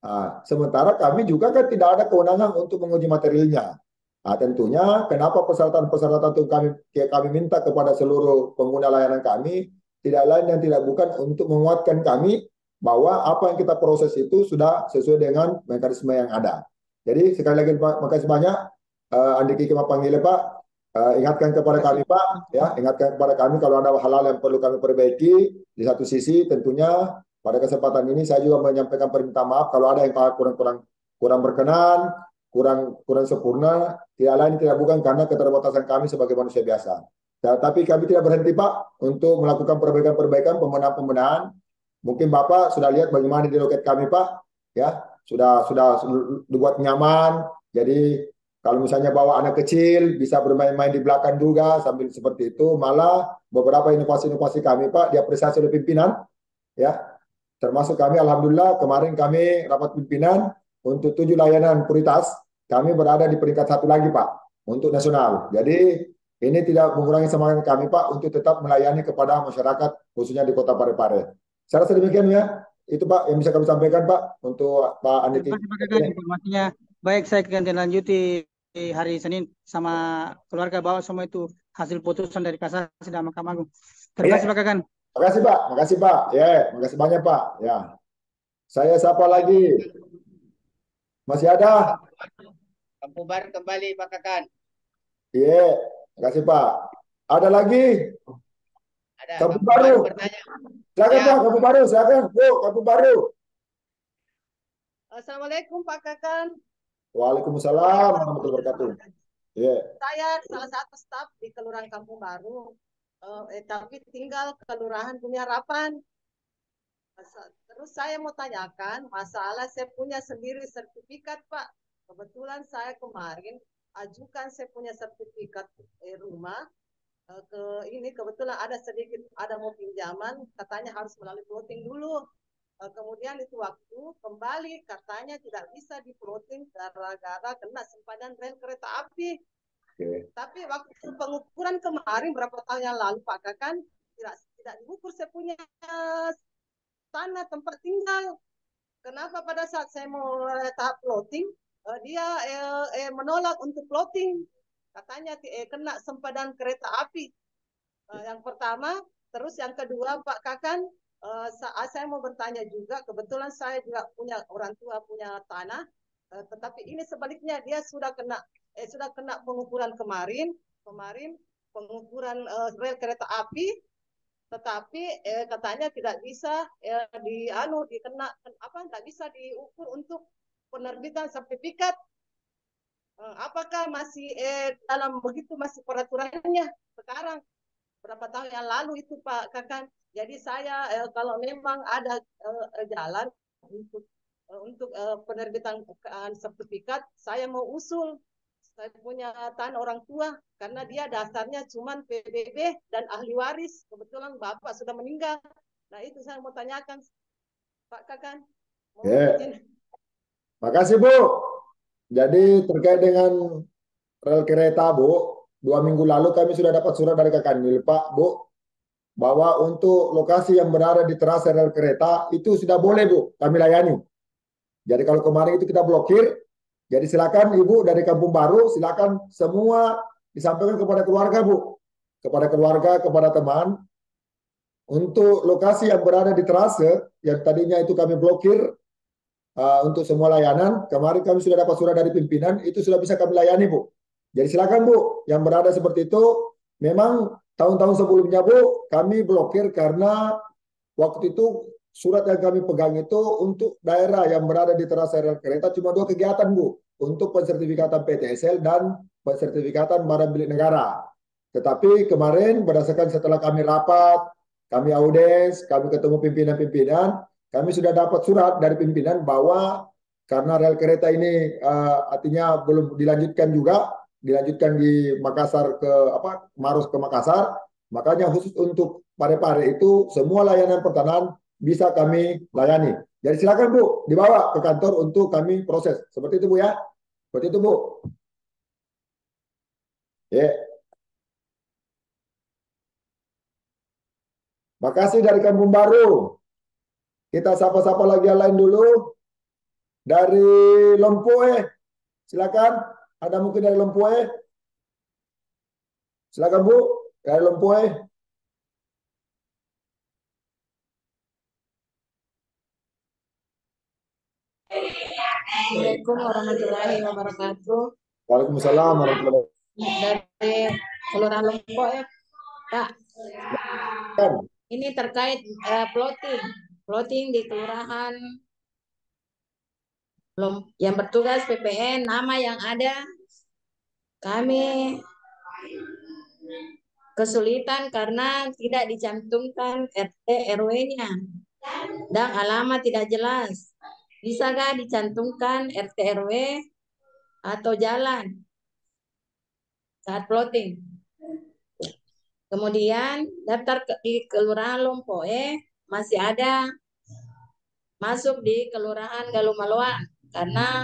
Nah, sementara kami juga kan tidak ada kewenangan untuk menguji materialnya. Nah, tentunya kenapa persyaratan-persyaratan itu kami minta kepada seluruh pengguna layanan kami tidak lain dan tidak bukan untuk menguatkan kami bahwa apa yang kita proses itu sudah sesuai dengan mekanisme yang ada. Jadi sekali lagi Pak, makasih banyak Andi Kiki panggil Pak. Ingatkan kepada kami Pak, ya ingatkan kepada kami kalau ada hal-hal yang perlu kami perbaiki. Di satu sisi tentunya pada kesempatan ini saya juga menyampaikan permintaan maaf kalau ada yang kurang berkenan, kurang sempurna, tidak lain tidak bukan karena keterbatasan kami sebagai manusia biasa. Tapi kami tidak berhenti Pak untuk melakukan perbaikan-perbaikan, pembenahan-pembenahan. Mungkin Bapak sudah lihat bagaimana di loket kami Pak, ya sudah dibuat nyaman. Jadi kalau misalnya bawa anak kecil bisa bermain-main di belakang juga sambil seperti itu. Malah beberapa inovasi-inovasi kami Pak diapresiasi oleh pimpinan, ya termasuk kami alhamdulillah kemarin kami rapat pimpinan untuk 7 layanan prioritas kami berada di peringkat 1 lagi Pak untuk nasional. Jadi ini tidak mengurangi semangat kami Pak untuk tetap melayani kepada masyarakat khususnya di Kota Parepare. Saya rasa demikian ya. Itu Pak yang bisa kami sampaikan Pak untuk Pak Andi. Terima kasih Pak Kakan informasinya. Baik, saya akan lanjuti hari Senin sama keluarga bawa semua itu hasil putusan dari kasasi dan Mahkamah Agung. Terima kasih Pak Kakan. Makasih Pak, makasih Pak. Ya, makasih banyak Pak. Ya. Saya siapa lagi? Masih ada? Kampung Baru kembali Pak Kakan. Iya, makasih Pak. Ada lagi? Ada Kampung Baru. bertanya. Silakan Ya. Pak, Kampung Baru. Silakan, Bu, Kampung Baru. Assalamualaikum Pak Kakan. Waalaikumsalam warahmatullahi wabarakatuh. Iya. Saya salah satu staf di Kelurahan Kampung Baru, tapi tinggal Kelurahan Bumi Harapan. Terus saya mau tanyakan masalah saya punya sendiri sertifikat Pak. Kebetulan saya kemarin ajukan saya punya sertifikat rumah ke ini kebetulan ada mau pinjaman katanya harus melalui plotting dulu. Kemudian itu waktu kembali katanya tidak bisa di-plotting gara-gara kena sempadan rel kereta api. Oke. Tapi waktu pengukuran kemarin berapa tahun yang lalu Pak Kakan tidak diukur saya punya tanah tempat tinggal. kenapa pada saat saya mau tahap plotting, dia menolak untuk plotting. Katanya kena sempadan kereta api. Yang pertama, terus yang kedua Pak Kakan, saya mau bertanya juga, kebetulan saya juga punya orang tua punya tanah, tetapi ini sebaliknya dia sudah kena pengukuran kemarin pengukuran rel kereta api, tetapi katanya tidak bisa tidak bisa diukur untuk penerbitan sertifikat. Apakah masih dalam begitu masih peraturannya sekarang? Berapa tahun yang lalu itu Pak Kakan. Jadi saya kalau memang ada jalan untuk penerbitan sertifikat, saya mau usul. Saya punya tanah orang tua karena dia dasarnya cuma PBB dan ahli waris. Kebetulan Bapak sudah meninggal. Nah itu saya mau tanyakan Pak Kakan. Ya. Makasih Bu. Jadi terkait dengan rel kereta Bu, 2 minggu lalu kami sudah dapat surat dari Kakanwil Pak Bu, bahwa untuk lokasi yang berada di trase rel kereta itu sudah boleh Bu kami layani. Jadi kalau kemarin itu kita blokir, jadi silakan Ibu dari Kampung Baru, silakan semua disampaikan kepada keluarga Bu, kepada keluarga, kepada teman, untuk lokasi yang berada di trase yang tadinya itu kami blokir untuk semua layanan. Kemarin kami sudah dapat surat dari pimpinan, itu sudah bisa kami layani Bu. Jadi silakan Bu, yang berada seperti itu. Memang tahun-tahun sebelumnya Bu, kami blokir karena waktu itu surat yang kami pegang itu untuk daerah yang berada di trase rel kereta cuma 2 kegiatan Bu, untuk pensertifikatan PTSL dan pensertifikatan barang milik negara. Tetapi kemarin berdasarkan setelah kami rapat, kami audiens, kami ketemu pimpinan-pimpinan, kami sudah dapat surat dari pimpinan bahwa karena rel kereta ini artinya belum dilanjutkan juga, dilanjutkan di Makassar Maros ke Makassar, makanya khusus untuk Parepare itu semua layanan pertanahan bisa kami layani. Jadi silakan Bu, dibawa ke kantor untuk kami proses. Seperti itu Bu ya. Seperti itu Bu. Ya. Makasih dari Kampung Baru. Kita sapa-sapa lagi yang lain dulu. Dari Lompoe, silakan. Ada mungkin dari Lompoe? Silakan Bu, dari Lompoe. Assalamualaikum warahmatullahi wabarakatuh. Waalaikumsalam warahmatullahi Dari Kelurahan Lombok ya, Pak. wabarakatuh. Ini terkait plotting di Kelurahan yang bertugas PPN, nama yang ada kami kesulitan karena tidak dicantumkan RT RW-nya dan alamat tidak jelas. Bisakah dicantumkan RT RW atau jalan saat plotting? Kemudian daftar di Kelurahan Lompoe masih ada masuk di Kelurahan Galumaloang karena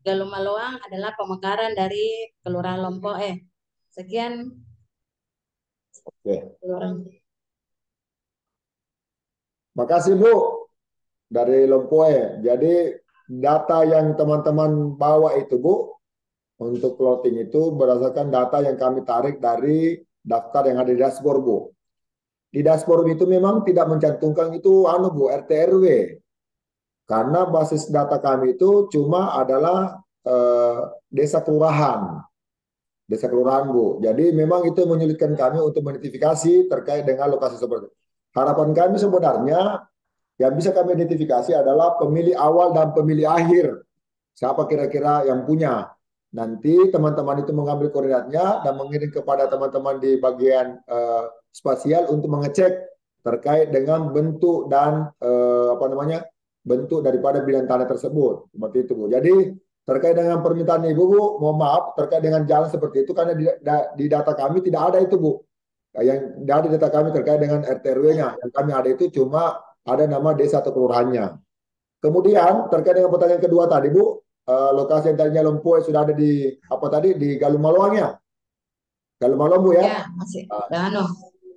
Galumaloang adalah pemekaran dari Kelurahan Lompoe. Sekian. Oke. Makasih Bu dari Lompoe. Jadi data yang teman-teman bawa itu Bu untuk plotting itu berdasarkan data yang kami tarik dari daftar yang ada di dashboard Bu. Di dashboard itu memang tidak mencantumkan itu Bu RT RW. Karena basis data kami itu cuma adalah desa kelurahan. Desa kelurahan Bu. Jadi memang itu menyulitkan kami untuk mengidentifikasi terkait dengan lokasi seperti itu. Harapan kami sebenarnya yang bisa kami identifikasi adalah pemilih awal dan pemilih akhir. Siapa kira-kira yang punya. Nanti teman-teman itu mengambil koordinatnya dan mengirim kepada teman-teman di bagian spasial untuk mengecek terkait dengan bentuk dan bentuk daripada bidang tanah tersebut. Seperti itu Bu. Jadi terkait dengan permintaan Ibu Bu, mohon maaf terkait dengan jalan seperti itu karena di data kami tidak ada itu Bu. Yang dari data kami terkait dengan RT RW-nya, yang kami ada itu cuma ada nama desa atau kelurahannya. Kemudian terkait dengan pertanyaan kedua tadi Bu, lokasi yang tadinya Lompoe sudah ada di di Galumaloang ya? Galumaloang Bu ya? Ya, masih.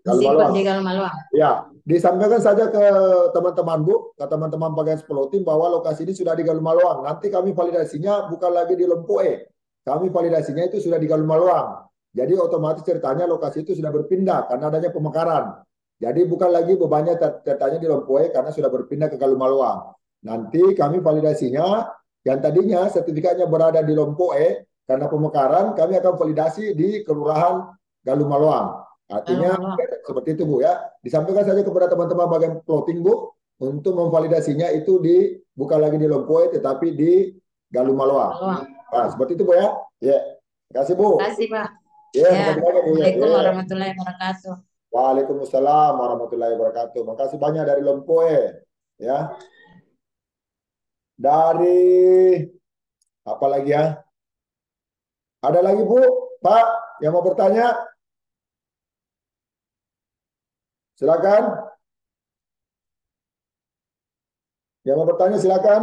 Galumaloang. Ya, disampaikan saja ke teman-teman Bu, ke teman-teman bagian floating bahwa lokasi ini sudah di Galumaloang. Nanti kami validasinya bukan lagi di Lompoe. Kami validasinya itu sudah di Galumaloang. Jadi otomatis ceritanya lokasi itu sudah berpindah karena adanya pemekaran. Jadi bukan lagi bebannya ceritanya di Lompoe karena sudah berpindah ke Galumaloang. Nanti kami validasinya yang tadinya sertifikatnya berada di Lompoe karena pemekaran, kami akan validasi di Kelurahan Galumaloang. Artinya seperti itu Bu ya. Disampaikan saja kepada teman-teman bagian plotting Bu untuk memvalidasinya itu bukan lagi di Lompoe tetapi di Galumaloang. Nah, seperti itu Bu ya. Ya. Terima kasih Bu. Terima kasih Pak. Ya, Ya. makasih banyak Bu ya. Assalamualaikum Ya. warahmatullahi wabarakatuh. Waalaikumsalam warahmatullahi wabarakatuh. Makasih banyak dari Lompoe ya. Dari apa lagi ya? Ada lagi Bu, Pak yang mau bertanya? Silakan. Yang mau bertanya silakan.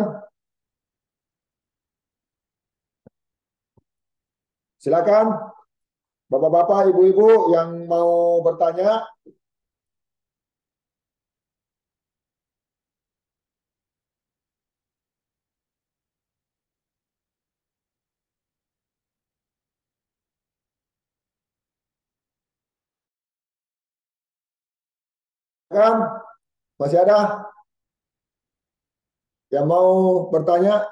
Silakan. Bapak-bapak, ibu-ibu yang mau bertanya. Silakan. Masih ada yang mau bertanya?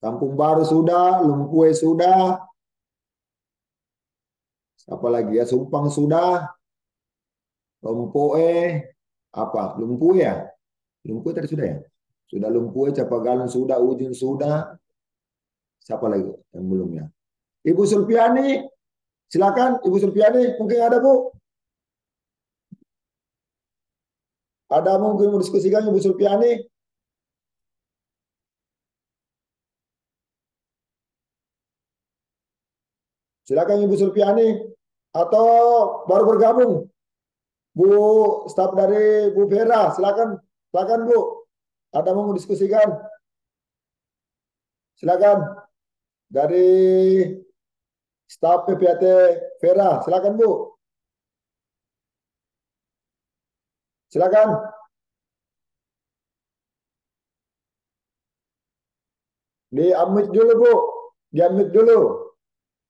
Kampung Baru sudah, Lompoe sudah. Apa lagi ya? Sumpang sudah. Lompoe apa? Lompoe ya? Lompoe tadi sudah ya? Sudah Lompoe, Capagalun sudah, Ujung sudah. Siapa lagi yang belum ya? Ibu Sulpiani, silakan Ibu Sulpiani, mungkin ada Bu? Ada mungkin mau diskusikan Ibu Sulpiani? Silakan Ibu Sulpiani atau baru bergabung Bu staf dari Bu Vera, silakan Bu. Ada mau diskusikan? Silakan dari staf PPAT Vera, silakan Bu. Silakan. Di-unmute dulu Bu, di-unmute dulu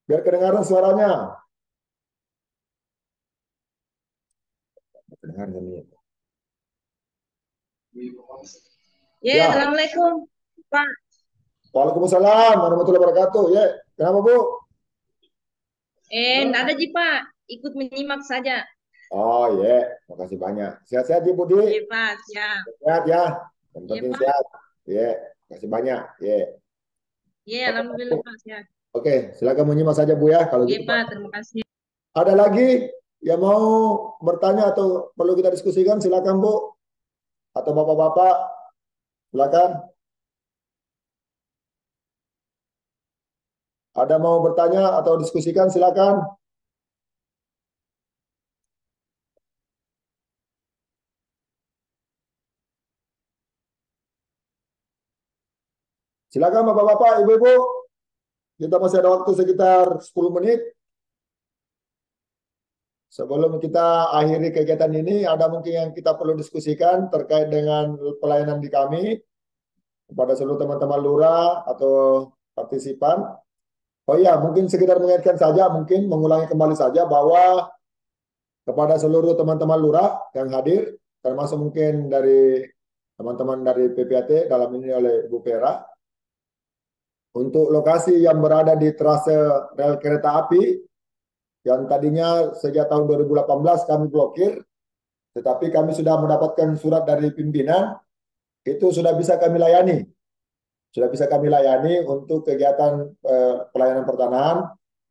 biar kedengaran suaranya. Kedengaran ini. Ya, Assalamualaikum Pak. Waalaikumsalam warahmatullahi wabarakatuh. Ya, kenapa Bu? Enggak ada Ji Pak, ikut menyimak saja. Oh ya, makasih banyak. Sehat-sehat ya Budi. Iya Pak, siap. Sehat ya. Yang Iya, penting Pak. sehat. Ya, makasih banyak. Ya. Iya, alhamdulillah Pak, siap. Oke, silakan menyimak saja Bu ya kalau Iya gitu. Pak, terima kasih. Ada lagi yang mau bertanya atau perlu kita diskusikan, silakan Bu. Atau Bapak-bapak, silakan. Ada mau bertanya atau diskusikan, silakan. Silakan Bapak-bapak, Ibu-ibu. Kita masih ada waktu sekitar 10 menit. Sebelum kita akhiri kegiatan ini, ada mungkin yang kita perlu diskusikan terkait dengan pelayanan di kami kepada seluruh teman-teman lurah atau partisipan. Oh iya, mungkin sekedar mengingatkan saja, mungkin mengulangi kembali saja bahwa kepada seluruh teman-teman lurah yang hadir, termasuk mungkin dari teman-teman dari PPAT dalam ini oleh Bu Vera, untuk lokasi yang berada di trase rel kereta api yang tadinya sejak tahun 2018 kami blokir, tetapi kami sudah mendapatkan surat dari pimpinan, itu sudah bisa kami layani. Sudah bisa kami layani untuk kegiatan pelayanan pertanahan,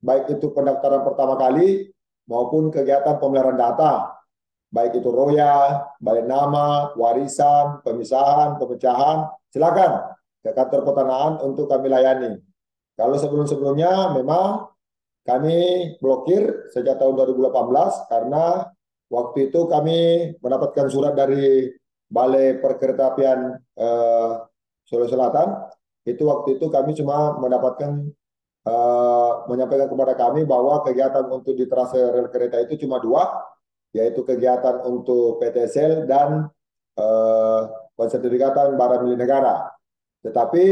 baik itu pendaftaran pertama kali maupun kegiatan pemeliharaan data, baik itu roya, balik nama, warisan, pemisahan, pemecahan, silakan ke kantor pertanahan untuk kami layani. Kalau sebelum-sebelumnya memang kami blokir sejak tahun 2018 karena waktu itu kami mendapatkan surat dari Balai Perkeretaapian Sulawesi Selatan. Itu waktu itu kami cuma mendapatkan menyampaikan kepada kami bahwa kegiatan untuk di trase rel kereta itu cuma 2, yaitu kegiatan untuk PTSL dan pensertifikatan barang milik negara. Tetapi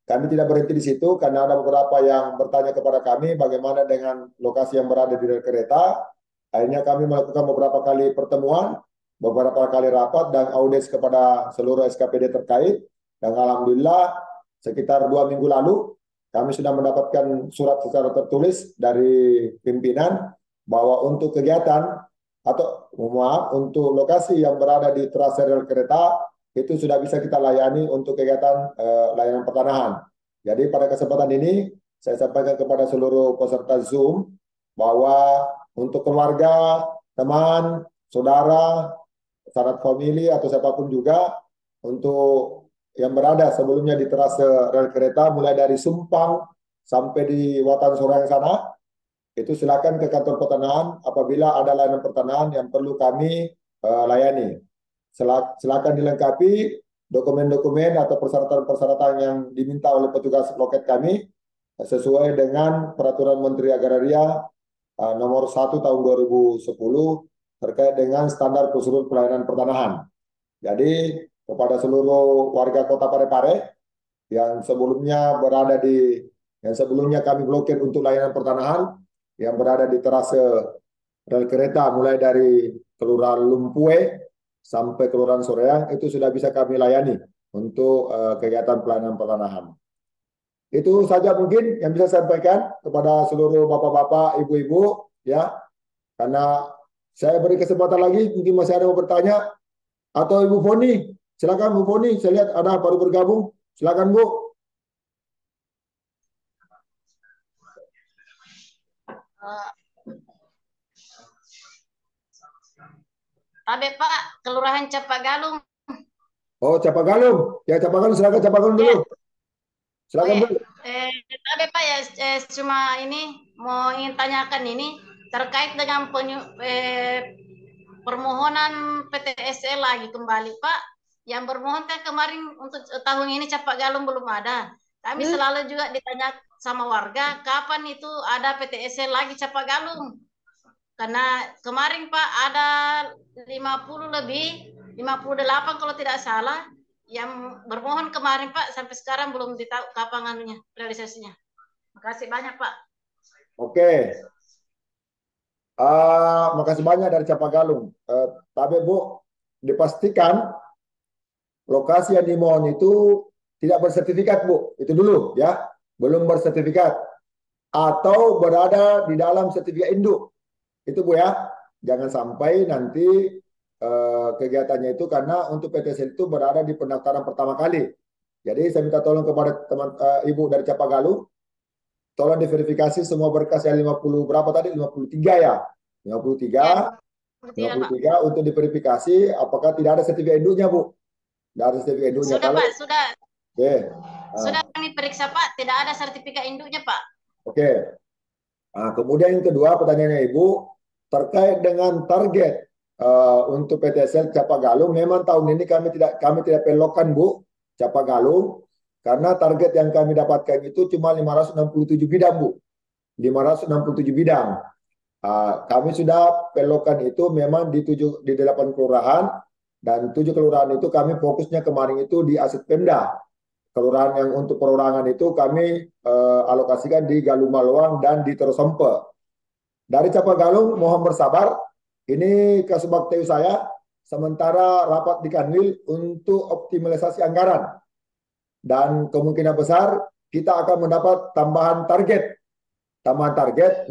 kami tidak berhenti di situ karena ada beberapa yang bertanya kepada kami bagaimana dengan lokasi yang berada di rel kereta. Akhirnya kami melakukan beberapa kali pertemuan, beberapa kali rapat dan audiens kepada seluruh SKPD terkait. Dan alhamdulillah sekitar 2 minggu lalu kami sudah mendapatkan surat secara tertulis dari pimpinan bahwa untuk kegiatan atau maaf untuk lokasi yang berada di trase rel kereta itu sudah bisa kita layani untuk kegiatan layanan pertanahan. Jadi pada kesempatan ini saya sampaikan kepada seluruh peserta Zoom bahwa untuk keluarga, teman, saudara, sanak famili atau siapapun juga untuk yang berada sebelumnya di trase rel kereta mulai dari Sumpang sampai di Watan Sorong sana, itu silakan ke kantor pertanahan apabila ada layanan pertanahan yang perlu kami layani. Silakan dilengkapi dokumen-dokumen atau persyaratan-persyaratan yang diminta oleh petugas loket kami sesuai dengan Peraturan Menteri Agraria nomor 1 tahun 2010 terkait dengan standar prosedur pelayanan pertanahan. Jadi kepada seluruh warga Kota Parepare yang sebelumnya kami blokir untuk layanan pertanahan yang berada di trase rel kereta mulai dari Kelurahan Lumpue sampai Kelurahan Soreang itu sudah bisa kami layani untuk kegiatan pelayanan pertanahan. Itu saja mungkin yang bisa saya sampaikan kepada seluruh bapak-bapak, ibu-ibu ya. Karena saya beri kesempatan lagi, mungkin masih ada yang mau bertanya atau Ibu Foni, silakan Bu Foni, saya lihat ada baru bergabung. Silakan Bu. Tapi Pak, Kelurahan Capagalung. Oh, Capagalung. Ya, Capagalung, silakan Capagalung dulu. Silakan Bu. Tapi Pak ya, cuma ini mau ingin tanyakan ini terkait dengan permohonan PTSL lagi kembali Pak. Yang bermohon kan kemarin untuk tahun ini Capagalung belum ada. Kami selalu juga ditanya sama warga kapan itu ada PTSL lagi Capagalung. Karena kemarin Pak ada 50 lebih, 58 kalau tidak salah yang bermohon kemarin Pak, sampai sekarang belum ditahu kapan anunya realisasinya. Makasih banyak Pak. Oke. Makasih banyak dari Capagalung. Tapi Bu, dipastikan lokasi yang dimohon itu tidak bersertifikat Bu. Itu dulu ya. Belum bersertifikat. Atau berada di dalam sertifikat induk. Itu Bu ya. Jangan sampai nanti kegiatannya itu karena untuk PTSL itu berada di pendaftaran pertama kali. Jadi saya minta tolong kepada teman Ibu dari Capagalung, tolong diverifikasi semua berkas yang 50 berapa tadi? 53 ya? 53 untuk diverifikasi apakah tidak ada sertifikat induknya Bu? Tidak ada sertifikat induknya. Sudah Pak, sudah. Oke. Sudah kami periksa Pak, tidak ada sertifikat induknya Pak. Oke. Kemudian yang kedua pertanyaannya Ibu terkait dengan target untuk PTSL Capagalung. Memang tahun ini kami tidak pelokkan Bu Capagalung karena target yang kami dapatkan itu cuma 567 bidang Bu. 567 bidang. Kami sudah pelokan itu memang di 8 kelurahan dan 7 kelurahan itu kami fokusnya kemarin itu di aset Pemda. Kelurahan yang untuk perorangan itu kami alokasikan di Galung-Maluang dan di Terosempe. Dari Capagalung mohon bersabar. Ini kasubag TU saya sementara rapat di Kanwil untuk optimalisasi anggaran. Dan kemungkinan besar kita akan mendapat tambahan target.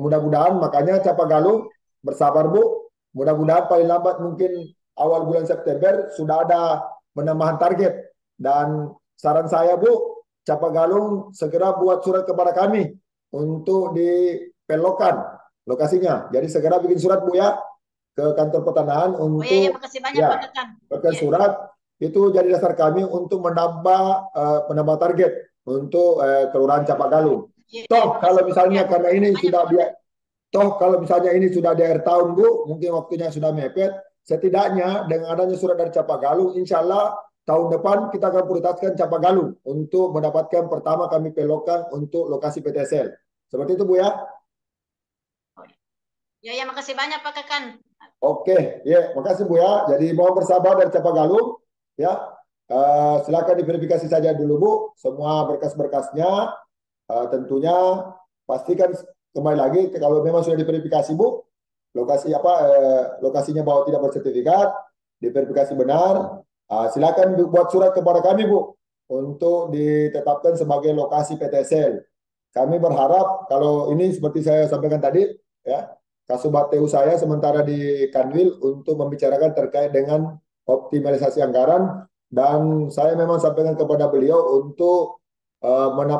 Mudah-mudahan makanya Capagalung bersabar Bu. Mudah-mudahan paling lambat mungkin awal bulan September sudah ada penambahan target. Dan saran saya Bu, Capagalung segera buat surat kepada kami untuk dipelokan lokasinya. Jadi segera bikin surat Bu ya ke kantor pertanahan untuk makasih banyak Pak Kekan. Surat itu jadi dasar kami untuk menambah target untuk kelurahan Capagalung. Kalau misalnya karena ini sudah kalau misalnya ini sudah di akhir tahun Bu, mungkin waktunya sudah mepet, setidaknya dengan adanya surat dari Capagalung, insya Allah tahun depan kita akan prioritaskan Capagalung untuk mendapatkan pertama kami pelokan untuk lokasi PTSL. Seperti itu Bu ya. Ya, makasih banyak Pak Kekan. Oke, ya, makasih Bu ya. Jadi mohon bersabar dari Capagalum, ya. Silakan diverifikasi saja dulu Bu, semua berkas-berkasnya. Tentunya pastikan kembali lagi kalau memang sudah diverifikasi Bu, lokasi apa lokasinya bahwa tidak bersertifikat, diverifikasi benar. Silakan buat surat kepada kami Bu untuk ditetapkan sebagai lokasi PTSL. Kami berharap kalau ini seperti saya sampaikan tadi, ya, Kasubat TU saya sementara di Kanwil untuk membicarakan terkait dengan optimalisasi anggaran dan saya memang sampaikan kepada beliau untuk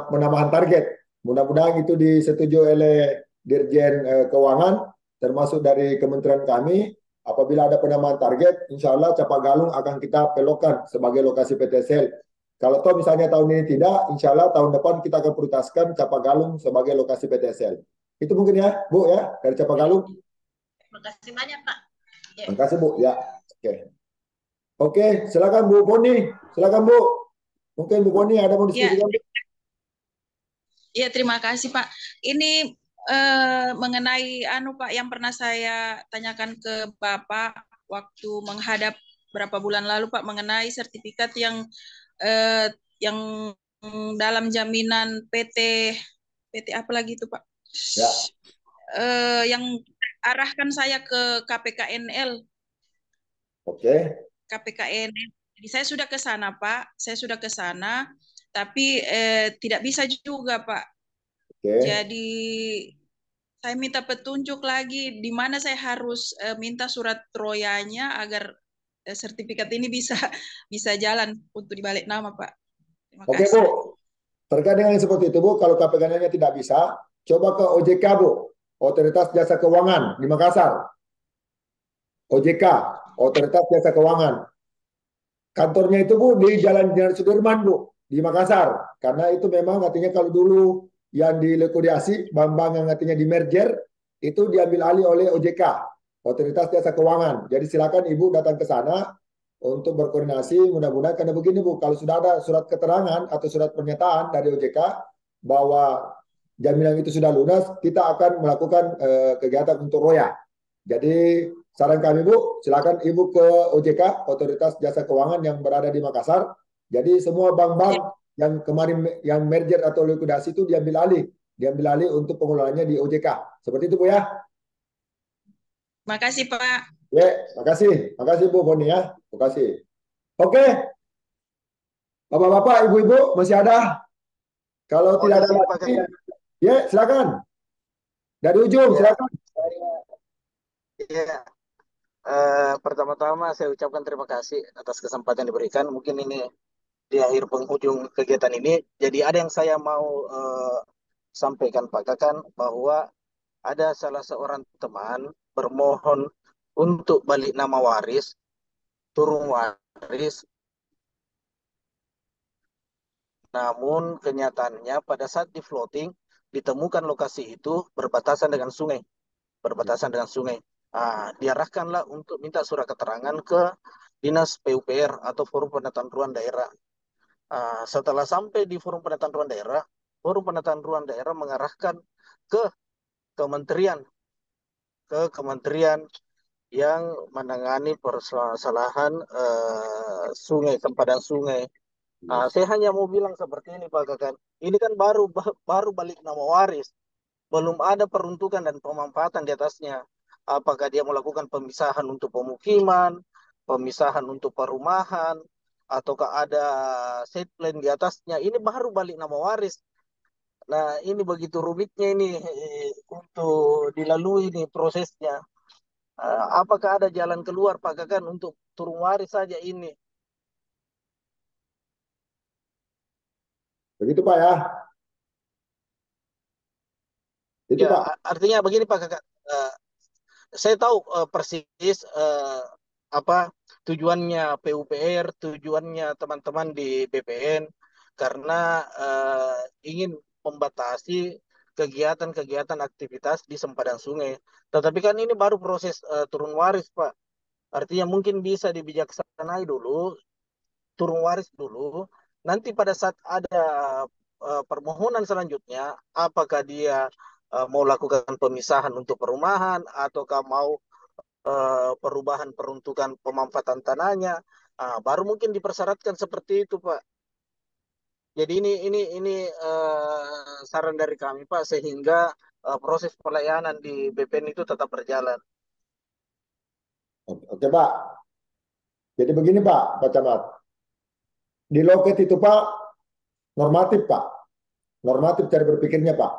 menambahkan target. Mudah-mudahan itu disetujui oleh Dirjen Keuangan termasuk dari kementerian kami. Apabila ada penambahan target, insya Allah Capagalung akan kita pelokkan sebagai lokasi PTSL. Kalau toh misalnya tahun ini tidak, insya Allah tahun depan kita akan prioritaskan Capagalung sebagai lokasi PTSL. Itu mungkin ya, Bu ya, dari Capagalung. Terima kasih banyak, Pak. Ya. Terima kasih, Bu. Ya, oke. Oke, silakan Bu Boni. Silakan Bu. Mungkin Bu Boni ada mau Ya, diskusikan? ya terima kasih Pak. Ini mengenai Pak yang pernah saya tanyakan ke Bapak waktu menghadap berapa bulan lalu Pak mengenai sertifikat yang dalam jaminan PT apa lagi itu Pak? Ya. Yang arahkan saya ke KPKNL. Oke. KPKNL. Jadi saya sudah ke sana Pak, saya sudah ke sana, tapi tidak bisa juga Pak. Oke. Jadi saya minta petunjuk lagi di mana saya harus minta surat troyanya agar sertifikat ini bisa jalan untuk dibalik nama Pak. Terima Oke kasih. Bu, terkait dengan yang seperti itu Bu, kalau KPKN-nya tidak bisa, coba ke OJK Bu, Otoritas Jasa Keuangan di Makassar. OJK, Otoritas Jasa Keuangan. Kantornya itu Bu di Jalan Jenderal Sudirman Bu, di Makassar. Karena itu memang artinya kalau dulu yang dilikuidasi, bank-bank yang artinya di merger, itu diambil alih oleh OJK, Otoritas Jasa Keuangan. Jadi silakan Ibu datang ke sana untuk berkoordinasi. Mudah-mudahan karena begini Bu, kalau sudah ada surat keterangan atau surat pernyataan dari OJK bahwa jaminan itu sudah lunas, kita akan melakukan kegiatan untuk roya. Jadi saran kami Bu, silakan Ibu ke OJK, Otoritas Jasa Keuangan yang berada di Makassar. Jadi semua bank-bank yang kemarin yang merger atau likuidasi itu diambil alih untuk pengelolaannya di OJK. Seperti itu Bu ya. Makasih Pak. Ya, makasih Bu Boni ya. Makasih. Oke. Bapak-bapak, ibu-ibu masih ada? Kalau tidak ada lagi, ya silakan. Dari ujung, silakan. Ya, pertama-tama saya ucapkan terima kasih atas kesempatan yang diberikan. Mungkin ini di akhir penghujung kegiatan ini. Jadi ada yang saya mau sampaikan Pak Kakan bahwa ada salah seorang teman bermohon untuk balik nama waris, turun waris. Namun kenyataannya pada saat di floating ditemukan lokasi itu berbatasan dengan sungai, diarahkanlah untuk minta surat keterangan ke Dinas PUPR atau Forum Penataan Ruang Daerah. Setelah sampai di Forum Penataan Ruang Daerah, Forum Penataan Ruang Daerah mengarahkan ke kementerian yang menangani permasalahan sungai, sempadan sungai. Saya hanya mau bilang seperti ini Pak Kakan. Ini kan baru balik nama waris, belum ada peruntukan dan pemanfaatan di atasnya. Apakah dia melakukan pemisahan untuk pemukiman, pemisahan untuk perumahan, ataukah ada set plan di atasnya? Ini baru balik nama waris. Nah, ini begitu rumitnya ini untuk dilalui ini prosesnya. Apakah ada jalan keluar Pak Kakan untuk turun waris saja ini? Begitu Pak ya. Itu Ya, Pak. artinya begini Pak Kakak, saya tahu persis apa tujuannya PUPR, tujuannya teman-teman di BPN karena ingin membatasi kegiatan-kegiatan aktivitas di sempadan sungai. Tetapi kan ini baru proses turun waris Pak. Artinya mungkin bisa dibijaksanai dulu, turun waris dulu. Nanti pada saat ada permohonan selanjutnya, apakah dia mau lakukan pemisahan untuk perumahan ataukah mau perubahan peruntukan pemanfaatan tanahnya, baru mungkin dipersyaratkan seperti itu, Pak. Jadi ini saran dari kami, Pak, sehingga proses pelayanan di BPN itu tetap berjalan. Oke, Pak. Jadi begini Pak Camat. Di loket itu Pak, normatif Pak. Normatif cara berpikirnya Pak.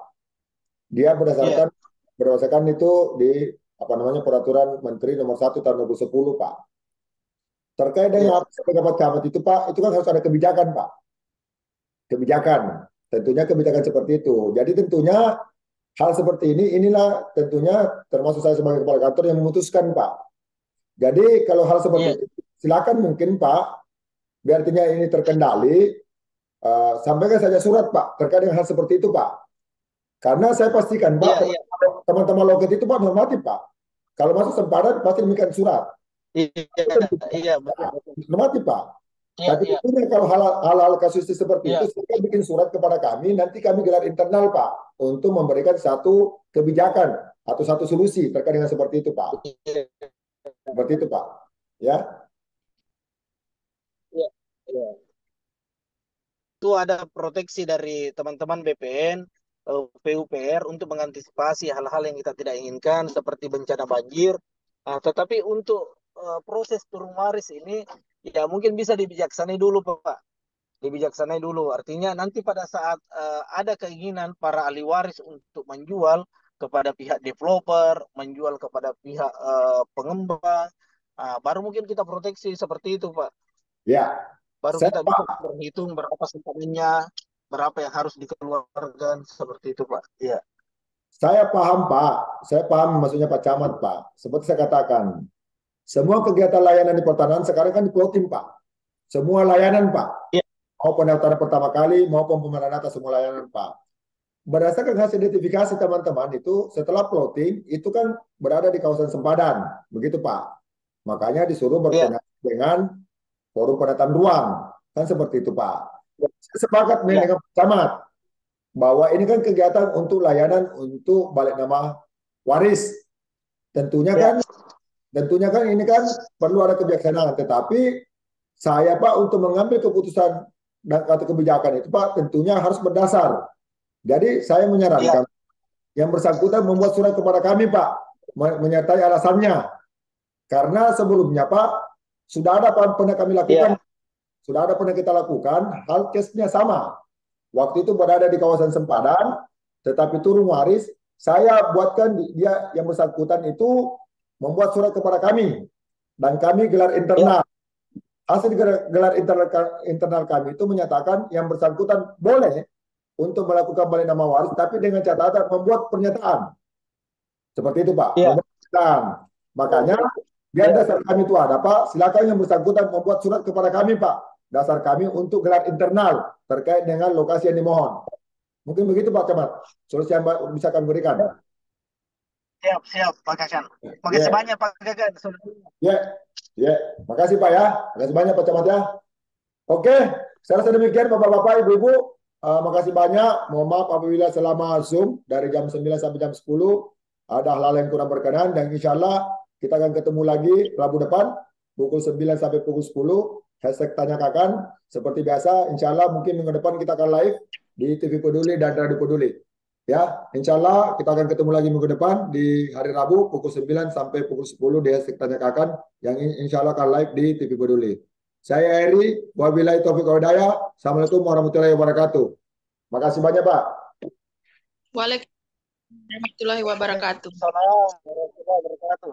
Dia berdasarkan itu di peraturan Menteri nomor 1 tahun 2010 Pak. Terkait dengan Pak Camat itu Pak, itu kan harus ada kebijakan Pak. Kebijakan. Tentunya kebijakan seperti itu. Jadi tentunya hal seperti inilah tentunya termasuk saya sebagai kepala kantor yang memutuskan Pak. Jadi kalau hal seperti itu, silakan mungkin Pak, biar artinya ini terkendali, sampaikan saja surat Pak terkait dengan hal seperti itu Pak. Karena saya pastikan Pak, teman-teman loket itu Pak normatif Pak. Kalau masuk sempadan pasti demikian surat. Iya, normatif Pak. Tapi tentunya kalau hal-hal kasus seperti itu, saya bikin surat kepada kami, nanti kami gelar internal Pak, untuk memberikan satu kebijakan atau satu solusi terkait dengan seperti itu Pak. Seperti itu Pak. Ya. Itu ada proteksi dari teman-teman BPN, PUPR untuk mengantisipasi hal-hal yang kita tidak inginkan seperti bencana banjir. Tetapi untuk proses turun waris ini ya mungkin bisa dibijaksanai dulu Pak. Dibijaksanai dulu. Artinya nanti pada saat ada keinginan para ahli waris untuk menjual kepada pihak developer, menjual kepada pihak pengembang, baru mungkin kita proteksi seperti itu Pak. Ya. Baru kita bisa berhitung berapa simpanannya, berapa yang harus dikeluarkan, seperti itu Pak. Iya. Saya paham Pak, saya paham maksudnya Pak Camat Pak. Seperti saya katakan, semua kegiatan layanan di pertanahan sekarang kan diploting Pak. Semua layanan Pak. Iya. Mau pendaftaran pertama kali, maupun pemeran data semua layanan Pak. Berdasarkan hasil identifikasi teman-teman itu, setelah plotting, itu kan berada di kawasan sempadan. Begitu Pak. Makanya disuruh berkoordinasi dengan forum penataan ruang. Kan seperti itu Pak. Saya sepakat dengan Pak Camat bahwa ini kan kegiatan untuk layanan untuk balik nama waris. Tentunya kan ini kan perlu ada kebijaksanaan. Tetapi saya Pak untuk mengambil keputusan dan atau kebijakan itu Pak tentunya harus berdasar. Jadi saya menyarankan yang bersangkutan membuat surat kepada kami Pak, menyertai alasannya. Karena sebelumnya Pak sudah ada pernah kami lakukan, sudah ada pernah kita lakukan, hal case-nya sama. Waktu itu berada di kawasan sempadan, tetapi turun waris, saya buatkan dia yang bersangkutan itu membuat surat kepada kami, dan kami gelar internal. Hasil gelar internal kami itu menyatakan yang bersangkutan boleh untuk melakukan balik nama waris, tapi dengan catatan membuat pernyataan. Seperti itu Pak. Makanya biar dasar kami itu ada Pak, silakan yang bersangkutan membuat surat kepada kami Pak, dasar kami untuk gelar internal terkait dengan lokasi yang dimohon. Mungkin begitu Pak Camat, solusi yang bisa kami berikan. Siap Pak Gagan. Makasih banyak Pak Gagan. Makasih Pak ya, makasih banyak Pak Camat ya. Oke, saya rasa demikian Bapak-Bapak, Ibu-Ibu. Makasih banyak. Mohon maaf apabila selama Zoom dari jam 9 sampai jam 10 ada hal-hal yang kurang berkenan, dan insya Allah kita akan ketemu lagi Rabu depan pukul 9 sampai pukul 10. Hashtag Tanya Kakan. Seperti biasa, insya Allah mungkin minggu depan kita akan live di TV Peduli dan Radio Peduli. Ya, insya Allah kita akan ketemu lagi minggu depan di hari Rabu pukul 9 sampai pukul 10 di Hashtag Tanya Kakan yang insya Allah akan live di TV Peduli. Saya Eri, wabillahi taufiq wal hidayah. Assalamualaikum warahmatullahi wabarakatuh. Makasih banyak Pak. Waalaikumsalam warahmatullahi wabarakatuh. Assalamualaikum warahmatullahi wabarakatuh.